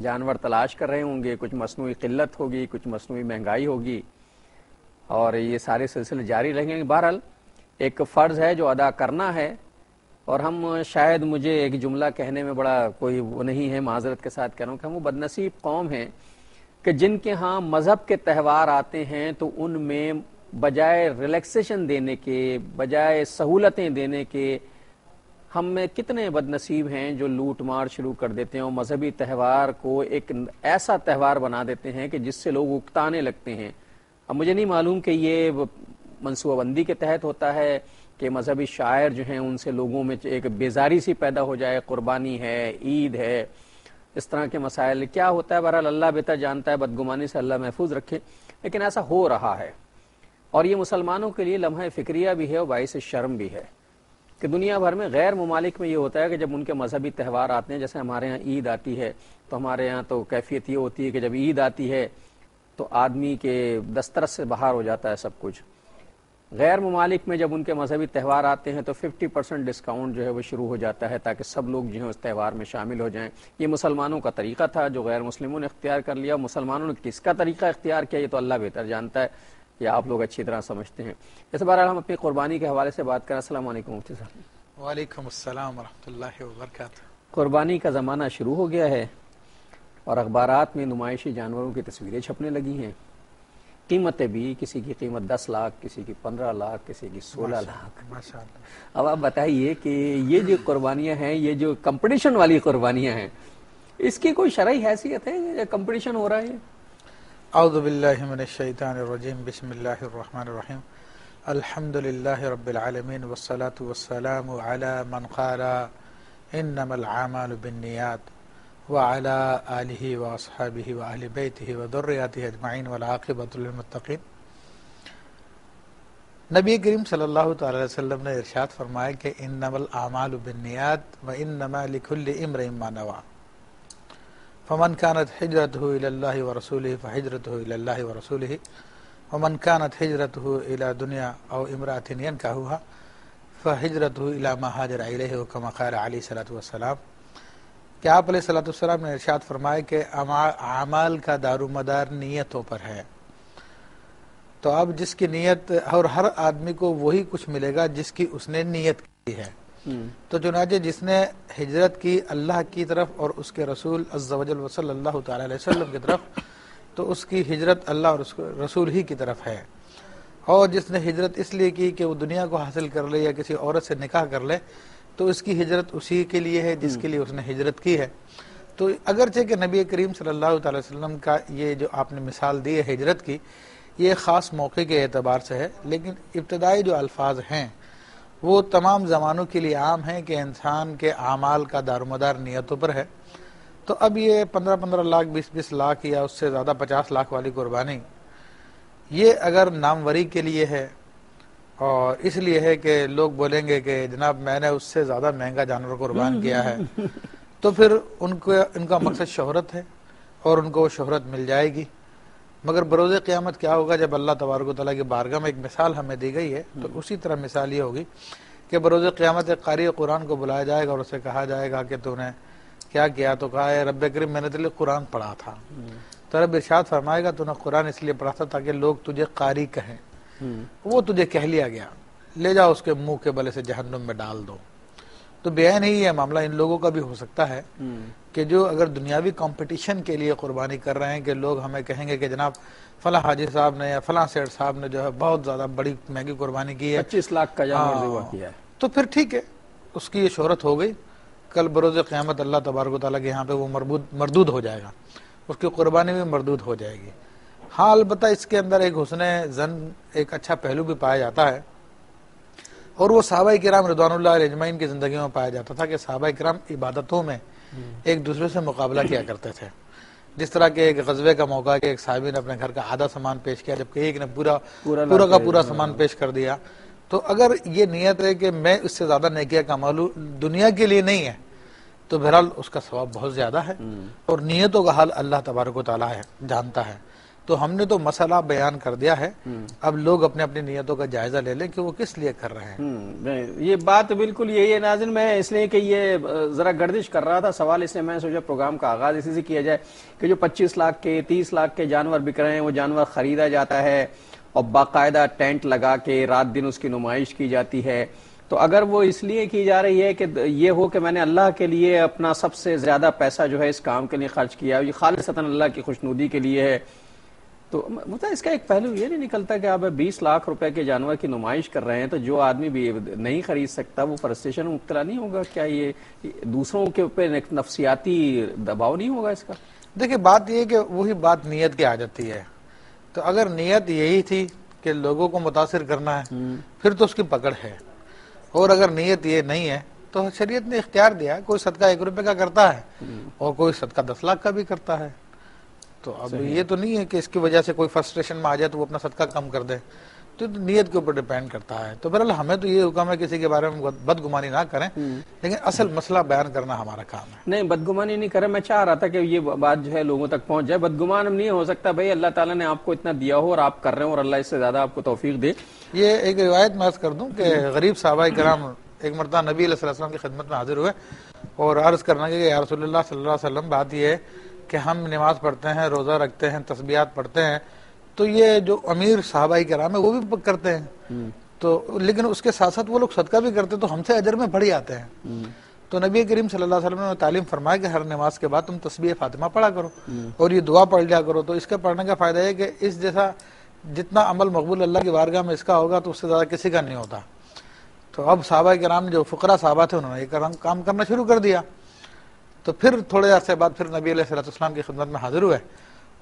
جانور تلاش کر رہے ہوں گے، کچھ مصنوعی قلت ہوگی، کچھ مصنوعی مہنگائی ہوگی، اور یہ سارے سلسلے جاری رہیں گے. بہرحال ایک فرض ہے جو ادا کرنا ہے. اور ہم شاید مجھے ایک جملہ کہنے میں بڑا کوئی وہ نہیں ہے، معذرت کے ساتھ کہہ رہا ہوں کہ ہم وہ بدنصیب قوم ہیں کہ جن کے ہاں مذہب کے تہوار آتے ہیں تو ان میں بجائے ریلیکسیشن دینے کے، بجائے سہولتیں دینے کے، ہم میں کتنے بدنصیب ہیں جو لوٹ مار شروع کر دیتے ہیں اور مذہبی تہوار کو ایک ایسا تہوار بنا دیتے ہیں کہ جس سے لوگ اکتانے لگتے ہیں. اب مجھے نہیں معلوم کہ یہ منصوبہ بندی کے تحت ہوتا ہے کہ مذہبی شاعر جو ہیں ان سے لوگوں میں ایک بیزاری سی پیدا ہو جائے، قربانی ہے، عید ہے، اس طرح کے مسائل کیا ہوتا ہے. بہرحال اللہ بہتر جانتا ہے، بدگمانی سے اللہ محفوظ رکھے، لیکن ایسا ہو رہا ہے. اور یہ مسلمانوں کے لیے لمحہ فکریہ بھی ہے اور باعث شرم بھی ہے کہ دنیا بھر میں غیر ممالک میں یہ ہوتا ہے کہ جب ان کے مذہبی تہوار آتے ہیں، جیسے ہمارے ہاں عید آتی ہے تو ہمارے ہاں تو کیفیت یہ ہوتی ہے کہ جب عید آتی ہے تو آدمی کے دسترس سے باہر ہو جاتا ہے سب کچھ. غیر ممالک میں جب ان کے مذہبی تہوار آتے ہیں تو 50% ڈسکاؤنٹ جو ہے وہ شروع ہو جاتا ہے تاکہ سب لوگ جو ہیں اس تہوار میں شامل ہو جائیں. یہ مسلمانوں کا طریقہ تھا جو غیر مسلموں نے اختیار کر لیا. مسلمانوں نے کس کا طریقہ اختیار کیا یہ تو اللہ بہتر جانتا ہے، یہ آپ لوگ اچھی طرح سمجھتے ہیں. اس بہرحال ہم اپنی قربانی کے حوالے سے بات کریں. السلام علیکم مفتی صاحب. وعلیکم السلام ورحمۃ اللہ وبرکاتہ. قربانی کا زمانہ شروع ہو گیا ہے اور اخبارات میں نمائشی جانوروں کی تصویریں چھپنے لگی ہیں. قیمتیں بھی، کسی کی قیمت 10 لاکھ، کسی کی 15 لاکھ، کسی کی 16 لاکھ. اب آپ بتائیے کہ یہ جو قربانیاں ہیں، یہ جو کمپٹیشن والی قربانیاں ہیں، اس کی کوئی شرعی حیثیت ہے یہ کمپٹیشن ہو رہا ہے؟ اعوذ باللہ من الشیطان الرجیم، بسم اللہ الرحمن الرحیم. الحمد للہ رب العالمین والصلاة والسلام علی من قال انما الاعمال بالنیات وعلى آلہ واصحابہ واہل بیتہ وذریاتہ اجمعین والعاقبۃ للمتقین. نبی کریم صلی اللہ تعالی علیہ وسلم نے ارشاد فرمایا کہ انما الاعمال بالنیات وانما لکل امرئ ما نوى فمن كانت هجرته الى الله ورسوله فهجرته الى الله ورسوله ومن كانت هجرته الى دنیا او امرأة ينكحها فهجرته الى ما هاجر الیہ كما قال علیہ الصلوۃ والسلام. کہ آپ علیہ الصلوۃ والسلام نے ارشاد فرمایا کہ اعمال کا دار و مدار نیتوں پر ہے. تو اب جس کی نیت، اور ہر آدمی کو وہی کچھ ملے گا جس کی اس نے نیت کی ہے. تو چنانچہ جس نے ہجرت کی اللہ کی طرف اور اس کے رسول عز و جل صلی اللہ تعالی علیہ وسلم کی طرف، تو اس کی ہجرت اللہ اور اس کے رسول ہی کی طرف ہے. اور جس نے ہجرت اس لیے کی کہ وہ دنیا کو حاصل کر لے یا کسی عورت سے نکاح کر لے، تو اس کی ہجرت اسی کے لیے ہے جس کے لیے اس نے ہجرت کی ہے. تو اگرچہ کہ نبی کریم صلی اللہ تعالی وسلم کا یہ جو آپ نے مثال دی ہے ہجرت کی، یہ خاص موقع کے اعتبار سے ہے، لیکن ابتدائی جو الفاظ ہیں وہ تمام زمانوں کے لیے عام ہیں کہ انسان کے اعمال کا دار و مدار نیتوں پر ہے. تو اب یہ 15 لاکھ، 20 لاکھ یا اس سے زیادہ 50 لاکھ والی قربانی، یہ اگر ناموری کے لیے ہے اور اس لیے ہے کہ لوگ بولیں گے کہ جناب میں نے اس سے زیادہ مہنگا جانور قربان کیا ہے، تو پھر ان کا مقصد شہرت ہے اور ان کو وہ شہرت مل جائے گی. مگر بروز قیامت کیا ہوگا جب اللہ تبارک و تعالیٰ کی بارگاہ میں ایک مثال ہمیں دی گئی ہے، تو اسی طرح مثال یہ ہوگی کہ بروز قیامت ایک قاری قرآن کو بلایا جائے گا اور اسے کہا جائے گا کہ تو نے کیا کیا؟ تو کہا ہے رب کریم میں نے تیرے قرآن پڑھا تھا. تو رب ارشاد فرمائے گا تو نے قرآن اس لیے پڑھا تھا تاکہ لوگ تجھے قاری کہیں. وہ تجھے کہہ لیا گیا، لے جاؤ اس کے منہ کے بلے سے جہنم میں ڈال دو. تو بیان ہی یہ معاملہ ان لوگوں کا بھی ہو سکتا ہے کہ جو اگر دنیاوی کمپٹیشن کے لیے قربانی کر رہے ہیں کہ لوگ ہمیں کہیں گے کہ جناب فلاں حاجی صاحب نے یا فلاں سیٹ صاحب نے جو ہے بہت زیادہ بڑی مہنگی قربانی کی ہے، 25 لاکھ کا جانور ذبح کیا ہے، تو پھر ٹھیک ہے، اس کی یہ شہرت ہو گئی. کل بروز قیامت اللہ تبارک و تعالیٰ کے یہاں پہ وہ مردود ہو جائے گا، اس کی قربانی بھی مردود ہو جائے گی. ہاں البتہ اس کے اندر ایک حسن زن، ایک اچھا پہلو بھی پایا جاتا ہے، اور وہ صحابہ کرام رضوان اللہ علیہ اجمعین کی زندگیوں میں پایا جاتا تھا کہ صحابہ کرام عبادتوں میں ایک دوسرے سے مقابلہ کیا کرتے تھے. جس طرح کہ ایک غزوے کا موقع کہ ایک صحابی نے اپنے گھر کا آدھا سامان پیش کیا جبکہ ایک نے پورا کا پورا سامان پیش کر دیا. تو اگر یہ نیت ہے کہ میں اس سے زیادہ نیکیاں کمالوں دنیا کے لیے نہیں ہے، تو بہرحال اس کا ثواب بہت زیادہ ہے. اور نیتوں کا حال اللہ تبارک و تعالیٰ جانتا ہے. تو ہم نے تو مسئلہ بیان کر دیا ہے، اب لوگ اپنے اپنی نیتوں کا جائزہ لے لیں کہ وہ کس لیے کر رہے ہیں۔ یہ بات بالکل یہی ہے ناظرین، میں اس لیے کہ یہ ذرا گردش کر رہا تھا سوال، اس لیے میں سوچا پروگرام کا آغاز اسی سے کیا جائے کہ جو 25 لاکھ کے 30 لاکھ کے جانور بک رہے ہیں، وہ جانور خریدا جاتا ہے اور باقاعدہ ٹینٹ لگا کے رات دن اس کی نمائش کی جاتی ہے، تو اگر وہ اس لیے کی جا رہی ہے کہ یہ ہو کہ میں نے اللہ کے لیے اپنا سب سے زیادہ پیسہ جو ہے اس کام کے لیے خرچ کیا، یہ خالصتاً اللہ کی خوشنودی کے لیے ہے، تو مطلب اس کا ایک پہلو یہ نہیں نکلتا کہ آپ 20 لاکھ روپے کے جانور کی نمائش کر رہے ہیں تو جو آدمی بھی نہیں خرید سکتا وہ فرسٹریشن میں مبتلا نہیں ہوگا؟ کیا یہ دوسروں کے اوپر ایک نفسیاتی دباؤ نہیں ہوگا اس کا؟ دیکھیں بات یہ ہے کہ وہی بات نیت کی آ جاتی ہے، تو اگر نیت یہی تھی کہ لوگوں کو متاثر کرنا ہے پھر تو اس کی پکڑ ہے، اور اگر نیت یہ نہیں ہے تو شریعت نے اختیار دیا ہے، کوئی صدقہ 1 روپے کا کرتا ہے اور کوئی صدقہ 10 لاکھ کا بھی کرتا ہے، تو اب یہ تو نہیں ہے کہ اس کی وجہ سے کوئی فرسٹریشن میں آ جائے تو وہ اپنا صدقہ کم کر دے، تو نیت کے اوپر ڈیپینڈ کرتا ہے۔ تو بہرحال ہمیں تو یہ حکم ہے کسی کے بارے میں بدگمانی نہ کریں، لیکن اصل مسئلہ بیان کرنا ہمارا کام ہے۔ نہیں بدگمانی نہیں کرے، میں چاہ رہا تھا کہ یہ بات جو ہے لوگوں تک پہنچ جائے، بدگمان نہیں ہو سکتا بھائی، اللہ تعالیٰ نے آپ کو اتنا دیا ہو اور آپ کر رہے ہیں اور اللہ اس سے زیادہ آپ کو توفیق دے۔ یہ ایک روایت میں عرض کر دوں کہ غریب صحابہ کرام ایک مرتبہ نبی علیہ السلام کی خدمت میں حاضر ہوئے اور عرض کرنا کہ یا رسول اللہ صلی اللہ علیہ وسلم، بات یہ ہے کہ ہم نماز پڑھتے ہیں، روزہ رکھتے ہیں، تسبیحات پڑھتے ہیں، تو یہ جو امیر صحابہ کرام ہیں وہ بھی کرتے ہیں، تو لیکن اس کے ساتھ ساتھ وہ لوگ صدقہ بھی کرتے تو ہم سے اجر میں بڑھ جاتے ہیں۔ تو نبی کریم صلی اللہ علیہ وسلم نے تعلیم فرمایا کہ ہر نماز کے بعد تم تسبیح فاطمہ پڑھا کرو اور یہ دعا پڑھ لیا کرو، تو اس کے پڑھنے کا فائدہ ہے کہ اس جیسا جتنا عمل مقبول اللہ کی بارگاہ میں اس کا ہوگا تو اس سے زیادہ کسی کا نہیں ہوتا۔ تو اب صحابہ کرام جو فقراء صحابہ تھے انہوں نے یہ کام کرنا شروع کر دیا، تو پھر تھوڑے عرصے بعد پھر نبی علیہ السلام کی خدمت میں حاضر ہوئے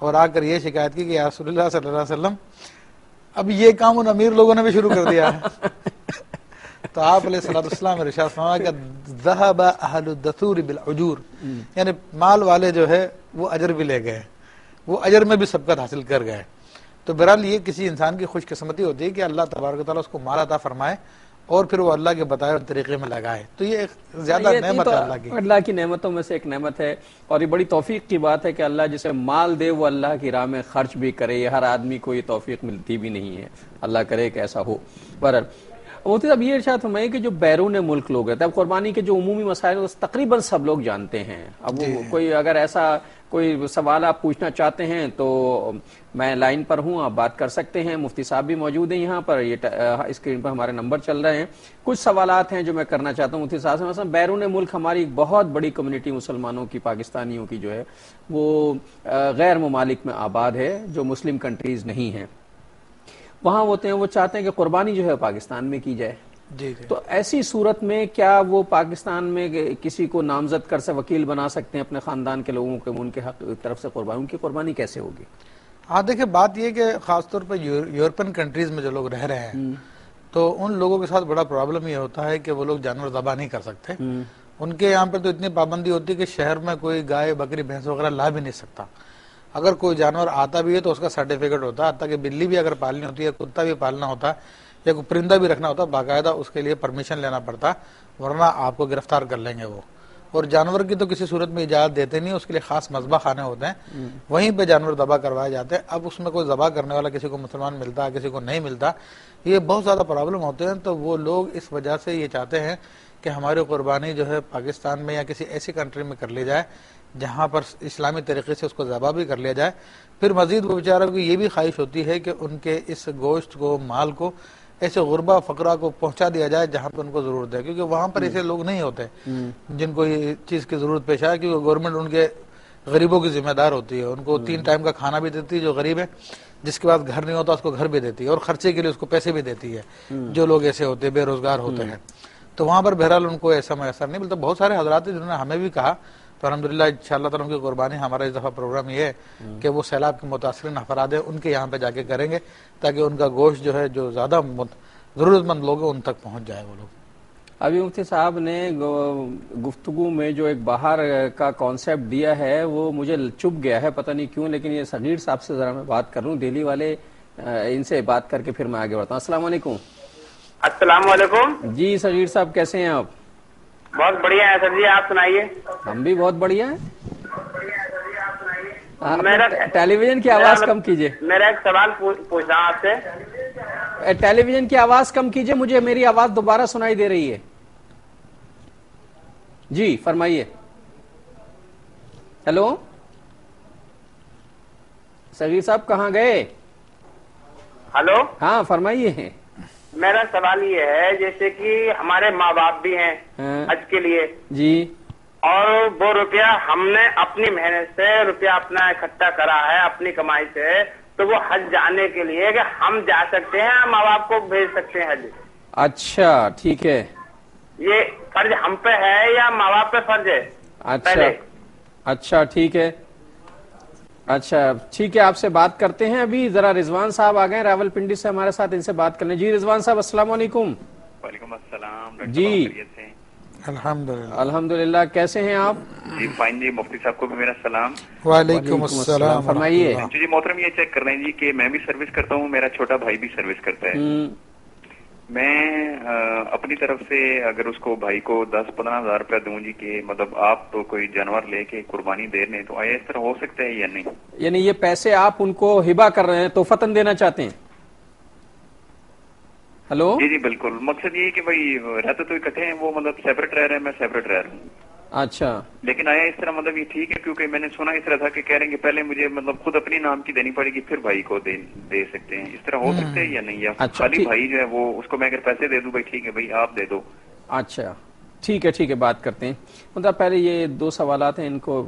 اور آ کر یہ شکایت کی کہ یا رسول اللہ صلی اللہ علیہ وسلم اب یہ کام ان امیر لوگوں نے بھی شروع کر دیا ہے۔ تو آپ علیہ السلام ارشاد فرمایا کہ ذهب اهل الدثور بالعجور، یعنی مال والے جو ہے وہ اجر بھی لے گئے، وہ اجر میں بھی سبقت حاصل کر گئے۔ تو بہرحال یہ کسی انسان کی خوش قسمتی ہوتی ہے کہ اللہ تبارک و تعالیٰ اس کو مال عطا فرمائے اور پھر وہ اللہ کے بتائے ہوئے طریقے میں لگائے، تو یہ ایک زیادہ نعمت ہے اللہ کی، اللہ کی نعمتوں میں سے ایک نعمت ہے، اور یہ بڑی توفیق کی بات ہے کہ اللہ جسے مال دے وہ اللہ کی راہ میں خرچ بھی کرے، یہ ہر آدمی کو یہ توفیق ملتی بھی نہیں ہے، اللہ کرے کہ ایسا ہو۔ بہرحال مفتی صاحب یہ ارشاد فرمائے کہ جو بیرون ملک لوگ ہیں، اب قربانی کے جو عمومی مسائل تقریباً سب لوگ جانتے ہیں، اب کوئی اگر ایسا کوئی سوال آپ پوچھنا چاہتے ہیں تو میں لائن پر ہوں، آپ بات کر سکتے ہیں، مفتی صاحب بھی موجود ہیں یہاں پر، یہ اسکرین پر ہمارے نمبر چل رہے ہیں۔ کچھ سوالات ہیں جو میں کرنا چاہتا ہوں مفتی صاحب سے، مثلا بیرون ملک ہماری ایک بہت بڑی کمیونٹی مسلمانوں کی، پاکستانیوں کی جو ہے وہ غیر ممالک میں آباد ہے، جو مسلم کنٹریز نہیں ہیں، وہاں ہوتے ہیں، وہ چاہتے ہیں کہ قربانی جو ہے پاکستان میں کی جائے، تو ایسی صورت میں کیا وہ پاکستان میں کسی کو نامزد کر سے وکیل بنا سکتے ہیں اپنے خاندان کے لوگوں کے، ان کے حق طرف سے قربانی، ان کی قربانی کیسے ہوگی؟ ہاں دیکھیں بات یہ کہ خاص طور پہ یورپین کنٹریز میں جو لوگ رہ رہے ہیں تو ان لوگوں کے ساتھ بڑا پرابلم یہ ہوتا ہے کہ وہ لوگ جانور ذبح نہیں کر سکتے، ان کے یہاں پہ تو اتنی پابندی ہوتی ہے کہ شہر میں کوئی گائے بکری بھینس وغیرہ لا بھی نہیں سکتا، اگر کوئی جانور آتا بھی ہے تو اس کا سرٹیفکیٹ ہوتا ہے، تاکہ بلی بھی اگر پالنی ہوتی ہے، کتا بھی پالنا ہوتا ہے یا کوئی پرندہ بھی رکھنا ہوتا ہے، باقاعدہ اس کے لیے پرمیشن لینا پڑتا، ورنہ آپ کو گرفتار کر لیں گے وہ۔ اور جانور کی تو کسی صورت میں اجازت دیتے نہیں، اس کے لیے خاص مذبح خانے ہوتے ہیں، وہیں پہ جانور ذبح کروائے جاتے ہیں۔ اب اس میں کوئی ذبح کرنے والا کسی کو مسلمان ملتا ہے، کسی کو نہیں ملتا، یہ بہت زیادہ پرابلم ہوتے ہیں، تو وہ لوگ اس وجہ سے یہ چاہتے ہیں کہ ہماری قربانی جو ہے پاکستان میں یا کسی ایسی کنٹری میں کر لی جائے جہاں پر اسلامی طریقے سے اس کو ذبح بھی کر لیا جائے، پھر مزید وہ بیچاروں کی یہ بھی خواہش ہوتی ہے کہ ان کے اس گوشت کو، مال کو ایسے غربا فقراء کو پہنچا دیا جائے جہاں پہ ان کو ضرورت ہے، کیونکہ وہاں پر ایسے لوگ نہیں ہوتے جن کو یہ چیز کی ضرورت پیش آئے، کیونکہ گورنمنٹ ان کے غریبوں کی ذمہ دار ہوتی ہے، ان کو 3 ٹائم کا کھانا بھی دیتی ہے جو غریب ہے، جس کے بعد گھر نہیں ہوتا اس کو گھر بھی دیتی ہے، اور خرچے کے لیے اس کو پیسے بھی دیتی ہے، جو لوگ ایسے ہوتے ہیں بے روزگار ہوتے ہیں، تو وہاں پر بہرحال ان کو ایسا میسر نہیں ملتا۔ بہت سارے حضرات ہیں جنہوں نے ہمیں بھی کہا، تو الحمدللہ انشاءاللہ تعالیٰ کی قربانی، ہمارا اس دفعہ پروگرام یہ ہے کہ وہ سیلاب کے متاثرین افراد ہیں ان کے یہاں پہ جا کے کریں گے، تاکہ ان کا گوشت جو ہے جو زیادہ ضرورت مند لوگ ہیں ان تک پہنچ جائے وہ لوگ۔ ابھی مفتی صاحب نے گفتگو میں جو ایک باہر کا کانسیپٹ دیا ہے وہ مجھے چپ گیا ہے، پتہ نہیں کیوں، لیکن یہ صغیر صاحب سے ذرا میں بات کر لوں، دہلی والے، ان سے بات کر کے پھر میں آگے بڑھتا ہوں۔ السلام علیکم۔ السلام علیکم جی صغیر صاحب کیسے ہیں آپ؟ بہت بڑھیا ہے سر جی، آپ سنائیے۔ ہم بھی بہت بڑھیا ہیں۔ ٹیلی ویژن کی آواز کم کیجیے. میرا ایک سوال پوچھنا آپ سے. ٹیلی ویژن کی آواز کم کیجیے, مجھے میری آواز دوبارہ سنائی دے رہی ہے. جی فرمائیے. ہیلو صغیر صاحب کہاں گئے؟ ہلو ہاں فرمائیے. میرا سوال یہ ہے جیسے کہ ہمارے ماں باپ بھی ہیں حج کے لیے جی, اور وہ روپیہ ہم نے اپنی محنت سے روپیہ اپنا اکٹھا کرا ہے اپنی کمائی سے, تو وہ حج جانے کے لیے کہ ہم جا سکتے ہیں ماں باپ کو بھیج سکتے ہیں حج؟ اچھا ٹھیک ہے. یہ فرض ہم پہ ہے یا ماں باپ پہ فرض ہے؟ اچھا اچھا ٹھیک ہے. اچھا ٹھیک ہے, آپ سے بات کرتے ہیں. ابھی ذرا رضوان صاحب آ گئے راول پنڈی سے ہمارے ساتھ, ان سے بات کر لیں. جی رضوان صاحب السلام علیکم. وعلیکم السلام. جی الحمدللہ. الحمدللہ, کیسے ہیں آپ؟ جی فائن جی. مفتی صاحب کو بھی میرا سلام. وعلیکم السلام. فرمائیے. جی محترم یہ چیک کر رہے ہیں جی کہ میں بھی سروس کرتا ہوں, میرا چھوٹا بھائی بھی سروس کرتا ہے. میں اپنی طرف سے اگر اس کو بھائی کو 10-15 ہزار روپیہ دوں جی کہ مطلب آپ تو کوئی جانور لے کے قربانی دے رہے ہیں, تو آیا اس طرح ہو سکتا ہے یا نہیں؟ یعنی یہ پیسے آپ ان کو ہبہ کر رہے ہیں, تحفتاً دینا چاہتے ہیں؟ ہلو جی جی بالکل. مقصد یہ ہے کہ بھائی رہتے تو اکٹھے ہیں, وہ مطلب سیپریٹ رہ رہے ہیں, میں سیپریٹ رہ رہا ہوں. اچھا لیکن آیا اس طرح مطلب یہ ٹھیک ہے؟ کیونکہ میں نے سنا اس طرح تھا کہ کہہ رہے ہیں کہ پہلے مجھے مطلب خود اپنی نام کی دینی پڑے گی پھر بھائی کو دے سکتے ہیں. اس طرح ہو سکتے ہیں یا نہیں؟ یا خالی بھائی جو ہے وہ اس کو میں اگر پیسے دے دوں بھائی ٹھیک ہے بھائی آپ دے دو. اچھا ٹھیک ہے بات کرتے ہیں. مطلب پہلے یہ 2 سوالات ہیں, ان کو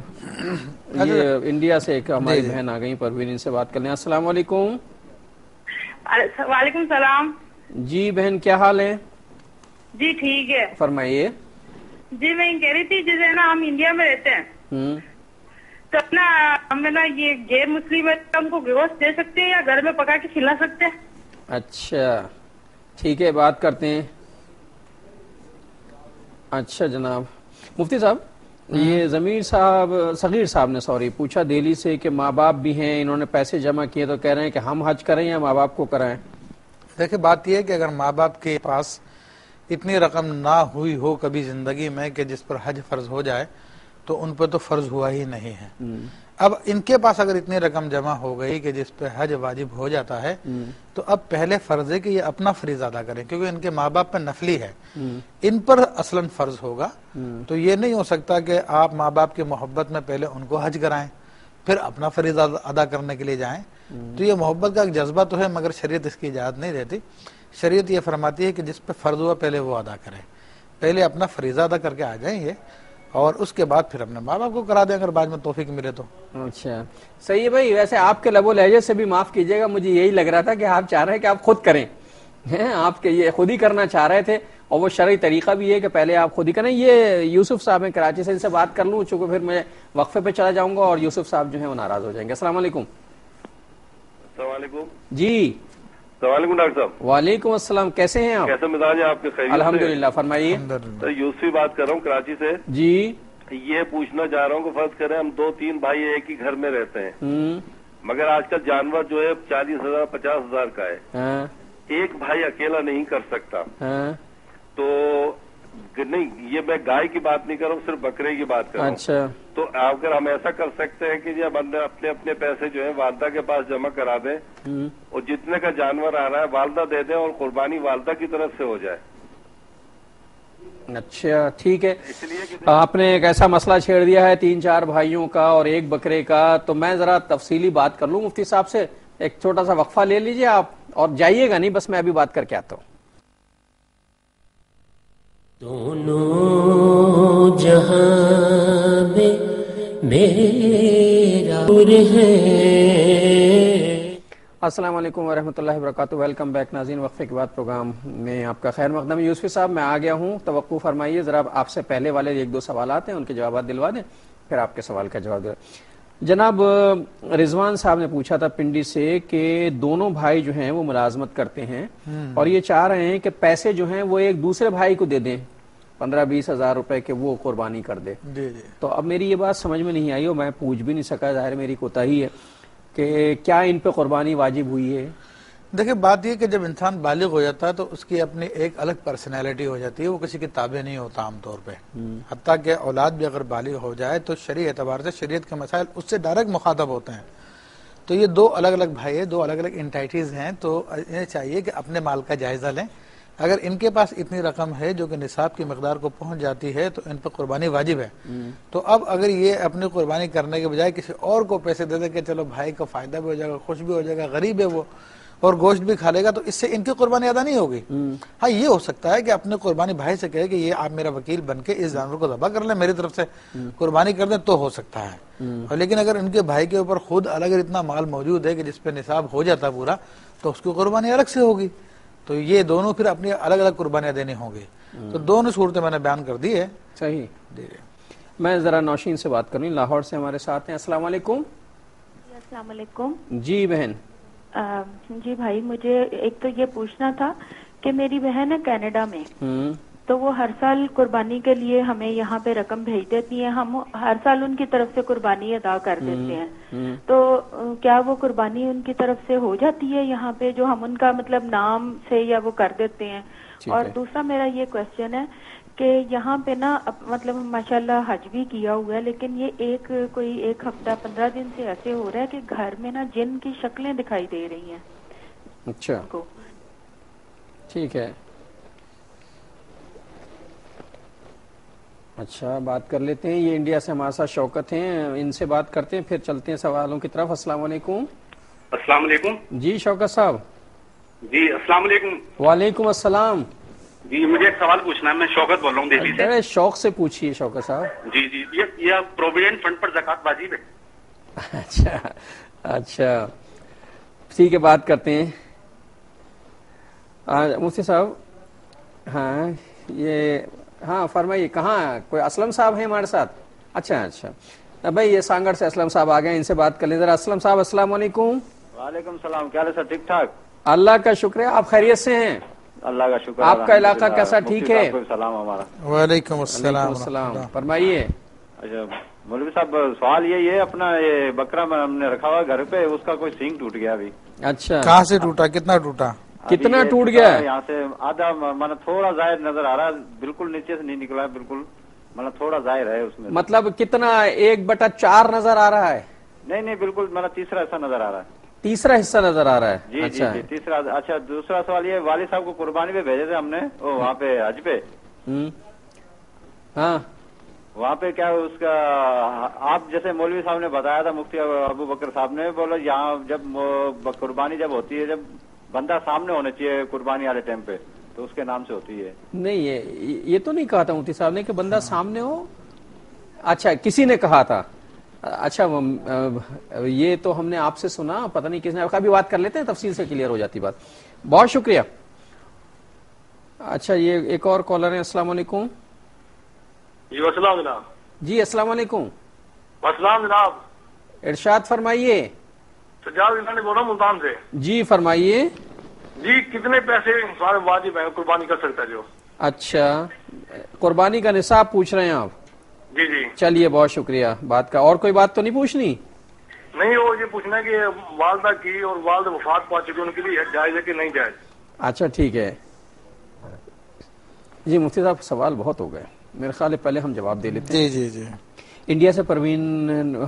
یہ انڈیا سے ایک ہماری بہن آ گئی پروین, ان سے بات کر لیں. السلام علیکم. وعلیکم السلام. جی بہن کیا حال ہے؟ جی ٹھیک ہے. فرمائیے. جی میں کہہ رہی تھی جیسے نا ہم انڈیا میں رہتے ہیں تو اپنا ہم نا یہ غیر مسلم ہے ہم کو گوشت دے سکتے ہیں یا گھر میں پکا کے کھلا سکتے ہیں؟ اچھا ٹھیک ہے بات کرتے ہیں. اچھا جناب مفتی صاحب, یہ صغیر صاحب نے پوچھا دہلی سے کہ ماں باپ بھی ہیں, انہوں نے پیسے جمع کیے تو کہہ رہے ہیں کہ ہم حج کریں یا ماں باپ کو کرائیں؟ دیکھیں بات یہ ہے کہ اگر ماں باپ کے پاس اتنی رقم نہ ہوئی ہو کبھی زندگی میں کہ جس پر حج فرض ہو جائے تو ان پر تو فرض ہوا ہی نہیں ہے. اب ان کے پاس اگر اتنی رقم جمع ہو گئی کہ جس پہ حج واجب ہو جاتا ہے تو اب پہلے فرض ہے کہ یہ اپنا فریضہ ادا کریں, کیونکہ ان کے ماں باپ پہ نفلی ہے, ان پر اصلاً فرض ہوگا. تو یہ نہیں ہو سکتا کہ آپ ماں باپ کی محبت میں پہلے ان کو حج کرائیں پھر اپنا فریضہ ادا کرنے کے لیے جائیں. تو یہ محبت کا ایک جذبہ تو ہے مگر شریعت اس کی اجازت نہیں دیتی. شریعت یہ فرماتی ہے کہ جس پہ فرض ہوا پہلے وہ ادا کریں, پہلے اپنا فریضہ ادا کر کے آ جائیں گے اور اس کے بعد پھر اپنے ماں باپ کو کرا دیں اگر بعد میں توفیق ملے تو. اچھا صحیح ہے بھائی. ویسے آپ کے لب و لہجے سے بھی معاف کیجیے گا, مجھے یہی لگ رہا تھا کہ آپ چاہ رہے ہیں کہ آپ خود کریں, آپ کے یہ خود ہی کرنا چاہ رہے تھے, اور وہ شرعی طریقہ بھی ہے کہ پہلے آپ خود ہی کریں. یہ یوسف صاحب ہیں کراچی سے, ان سے بات کر لوں چونکہ پھر میں وقفے پہ چلا جاؤں گا اور یوسف صاحب جو ہیں وہ ناراض ہو جائیں گے. السلام علیکم. السلام علیکم. جی السلام علیکم ڈاکٹر صاحب. وعلیکم السلام, کیسے ہیں آپ؟ کیسا مزاج ہے آپ کے؟ خیریت سے؟ الحمدللہ. فرمائیے. یوسفی بات کر رہا ہوں کراچی سے. جی یہ پوچھنا چاہ رہا ہوں کہ فرض کریں ہم 2-3 بھائی ایک ہی گھر میں رہتے ہیں, مگر آج کل جانور جو ہے 40,000 50,000 کا ہے, ایک بھائی اکیلا نہیں کر سکتا. تو نہیں, یہ میں گائے کی بات نہیں کر رہا ہوں, صرف بکرے کی بات کر رہا ہوں. اچھا تو اگر ہم ایسا کر سکتے ہیں کہ جب بندے اپنے اپنے پیسے جو ہے والدہ کے پاس جمع کرا دیں اور جتنے کا جانور آ رہا ہے والدہ دے دیں اور قربانی والدہ کی طرف سے ہو جائے. اچھا ٹھیک ہے. آپ نے ایک ایسا مسئلہ چھیڑ دیا ہے 3-4 بھائیوں کا اور ایک بکرے کا, تو میں ذرا تفصیلی بات کر لوں مفتی صاحب سے. ایک چھوٹا سا وقفہ لے لیجئے آپ اور جائیے گا نہیں, بس میں ابھی بات کر کے آتا ہوں. دونوں جہاں میں میرا ہے. السلام علیکم ورحمۃ اللہ وبرکاتہ. ویلکم بیک ناظرین. وقفے کے بعد پروگرام میں آپ کا خیر مقدم. یوسفی صاحب میں آ گیا ہوں, توقع فرمائیے. ذرا آپ سے پہلے والے 1-2 سوالات ہیں ان کے جوابات دلوا دیں, پھر آپ کے سوال کا جواب دیں. جناب رضوان صاحب نے پوچھا تھا پنڈی سے کہ دونوں بھائی جو ہیں وہ ملازمت کرتے ہیں اور یہ چاہ رہے ہیں کہ پیسے جو ہیں وہ ایک دوسرے بھائی کو دے دیں, 15-20 ہزار روپے کے وہ قربانی کر دے. تو اب میری یہ بات سمجھ میں نہیں آئی اور میں پوچھ بھی نہیں سکا, ظاہر میری کوتاہی ہے, کہ کیا ان پہ قربانی واجب ہوئی ہے؟ دیکھیں بات یہ کہ جب انسان بالغ ہو جاتا ہے تو اس کی اپنی ایک الگ پرسنالٹی ہو جاتی ہے، وہ کسی کے تابع نہیں ہوتا عام طور پہ، حتیٰ کہ اولاد بھی اگر بالغ ہو جائے تو شرعی اعتبار سے شریعت کے مسائل اس سے ڈائریکٹ مخاطب ہوتے ہیں۔ تو یہ دو الگ الگ بھائی ہیں، دو الگ الگ انٹائٹیز ہیں، تو انہیں چاہیے کہ اپنے مال کا جائزہ لیں۔ اگر ان کے پاس اتنی رقم ہے جو کہ نصاب کی مقدار کو پہنچ جاتی ہے تو ان پر قربانی واجب ہے۔ تو اب اگر یہ اپنی قربانی کرنے کے بجائے کسی اور کو پیسے دے دے کہ چلو بھائی کو فائدہ بھی ہو جائے گا، خوش بھی ہو جائے گا، غریب ہے وہ اور گوشت بھی کھا لے گا، تو اس سے ان کی قربانی ادا نہیں ہوگی۔ ہاں یہ ہو سکتا ہے کہ اپنے قربانی بھائی سے کہے کہ یہ آپ میرا وکیل بن کے اس جانور کو ذبح کر لیں، میری طرف سے قربانی کر دیں، تو ہو سکتا ہے۔ اور لیکن اگر ان کے بھائی کے اوپر خود اگر اتنا مال موجود ہے کہ جس پہ نصاب ہو جاتا پورا، تو اس کی قربانی الگ سے ہوگی۔ تو یہ دونوں پھر اپنی الگ الگ قربانیاں دینی ہوں گی۔ تو دونوں صورتیں میں نے بیان کر دی ہے۔ صحیح۔ میں ذرا نوشین سے بات کروں، لاہور سے ہمارے ساتھ ہیں۔ السلام علیکم۔ السلام علیکم۔ جی بہن۔ جی بھائی، مجھے ایک تو یہ پوچھنا تھا کہ میری بہن ہے کینیڈا میں، تو وہ ہر سال قربانی کے لیے ہمیں یہاں پہ رقم بھیج دیتی ہیں، ہم ہر سال ان کی طرف سے قربانی ادا کر دیتے ہیں، تو کیا وہ قربانی ان کی طرف سے ہو جاتی ہے یہاں پہ جو ہم ان کا مطلب نام سے یا وہ کر دیتے ہیں؟ اور دوسرا میرا یہ کوشچن ہے کہ یہاں پہ نا مطلب ماشاءاللہ حج بھی کیا ہوا ہے، لیکن یہ کوئی ایک ہفتہ 15 دن سے ایسے ہو رہا ہے کہ گھر میں نا جن کی شکلیں دکھائی دے رہی ہیں۔ اچھا ٹھیک ہے، اچھا بات کر لیتے ہیں۔ یہ انڈیا سے ہمارے ساتھ شوکت ہیں، ان سے بات کرتے ہیں پھر چلتے ہیں سوالوں کی طرف۔ السلام علیکم۔ السلام علیکم۔ جی شوکت صاحب۔ جی السلام علیکم۔ وعلیکم السلام۔ جی مجھے ایک سوال پوچھنا ہے، میں شوکت بول رہا ہوں دہلی سے۔ شوق سے پوچھیے شوکت صاحب۔ جی جی، یہ پروویڈنٹ فنڈ پر زکوٰۃ واجب ہے؟ اچھا اچھا ٹھیک ہے، بات کرتے ہیں مفتی صاحب۔ ہاں یہ ہاں فرمائیے، کہاں کوئی اسلم صاحب ہیں ہمارے ساتھ؟ اچھا اچھا بھائی، یہ سانگڑ سے اسلم صاحب آ گئے، ان سے بات کر لیں ذرا۔ اسلم صاحب السلام علیکم۔ وعلیکم السلام، کیا حال ہے سر؟ ٹھیک ٹھاک؟ اللہ کا شکر ہے، آپ خیریت سے ہیں؟ اللہ کا شکر۔ آپ کا علاقہ کیسا؟ ٹھیک ہے؟ سلام ہمارا۔ وعلیکم السلام۔ فرمائیے۔ اچھا مولوی صاحب، سوال یہ ہے، اپنا یہ بکرا ہم نے رکھا ہوا گھر پہ، اس کا کوئی سینگ ٹوٹ گیا ابھی۔ اچھا کہاں سے ٹوٹا؟ کتنا ٹوٹا؟ کتنا ٹوٹ گیا؟ یہاں سے آدھا، مطلب تھوڑا ظاہر نظر آ رہا ہے، بالکل نیچے سے نہیں نکلا ہے، بالکل مطلب تھوڑا ظاہر ہے اس میں۔ مطلب کتنا؟ 1/4 نظر آ رہا ہے؟ نہیں بالکل، مطلب تیسرا حصہ نظر آ رہا ہے۔ تیسرا حصہ نظر آ رہا ہے؟ جی جی جی تیسرا۔ اچھا دوسرا سوال یہ، والد صاحب کو قربانی پہ بھیجے تھے ہم نے وہاں پہ حج پہ، ہاں وہاں پہ کیا اس کا، آپ جیسے مولوی صاحب نے بتایا تھا، مفتی ابو بکر صاحب نے بولا یہاں جب قربانی جب ہوتی ہے، جب بندہ سامنے ہونا چاہیے قربانی والے ٹائم پہ، تو اس کے نام سے ہوتی ہے۔ نہیں یہ تو نہیں کہا تھا مفتی صاحب نے کہ بندہ سامنے ہو، اچھا کسی نے کہا تھا، اچھا یہ تو ہم نے آپ سے سنا، پتہ نہیں کس نے، ابھی بات کر لیتے ہیں، تفصیل سے کلیئر ہو جاتی بات۔ بہت شکریہ۔ اچھا یہ ایک اور کالر ہیں۔ السلام علیکم۔ جی السلام جناب۔ جی السلام علیکم۔ السلام جناب۔ ارشاد فرمائیے۔ سجاد نے بول رہا ہوں ملتان سے۔ جی فرمائیے۔ جی کتنے پیسے سارے واجب ہیں قربانی کر سکتا ہے جو؟ اچھا قربانی کا نصاب پوچھ رہے ہیں آپ؟ جی جی چلیے بہت شکریہ بات کا۔ اور کوئی بات تو نہیں پوچھنی؟ نہیں، وہ یہ پوچھنا ہے کہ والدہ کی اور والد وفات پا چکے، ان کے لیے جائز ہے کہ نہیں جائز؟ اچھا ٹھیک ہے جی مفتی صاحب، سوال بہت ہو گئے، میرے خیال ہے پہلے ہم جواب دے لیتے ہیں۔ جی جی انڈیا سے پروین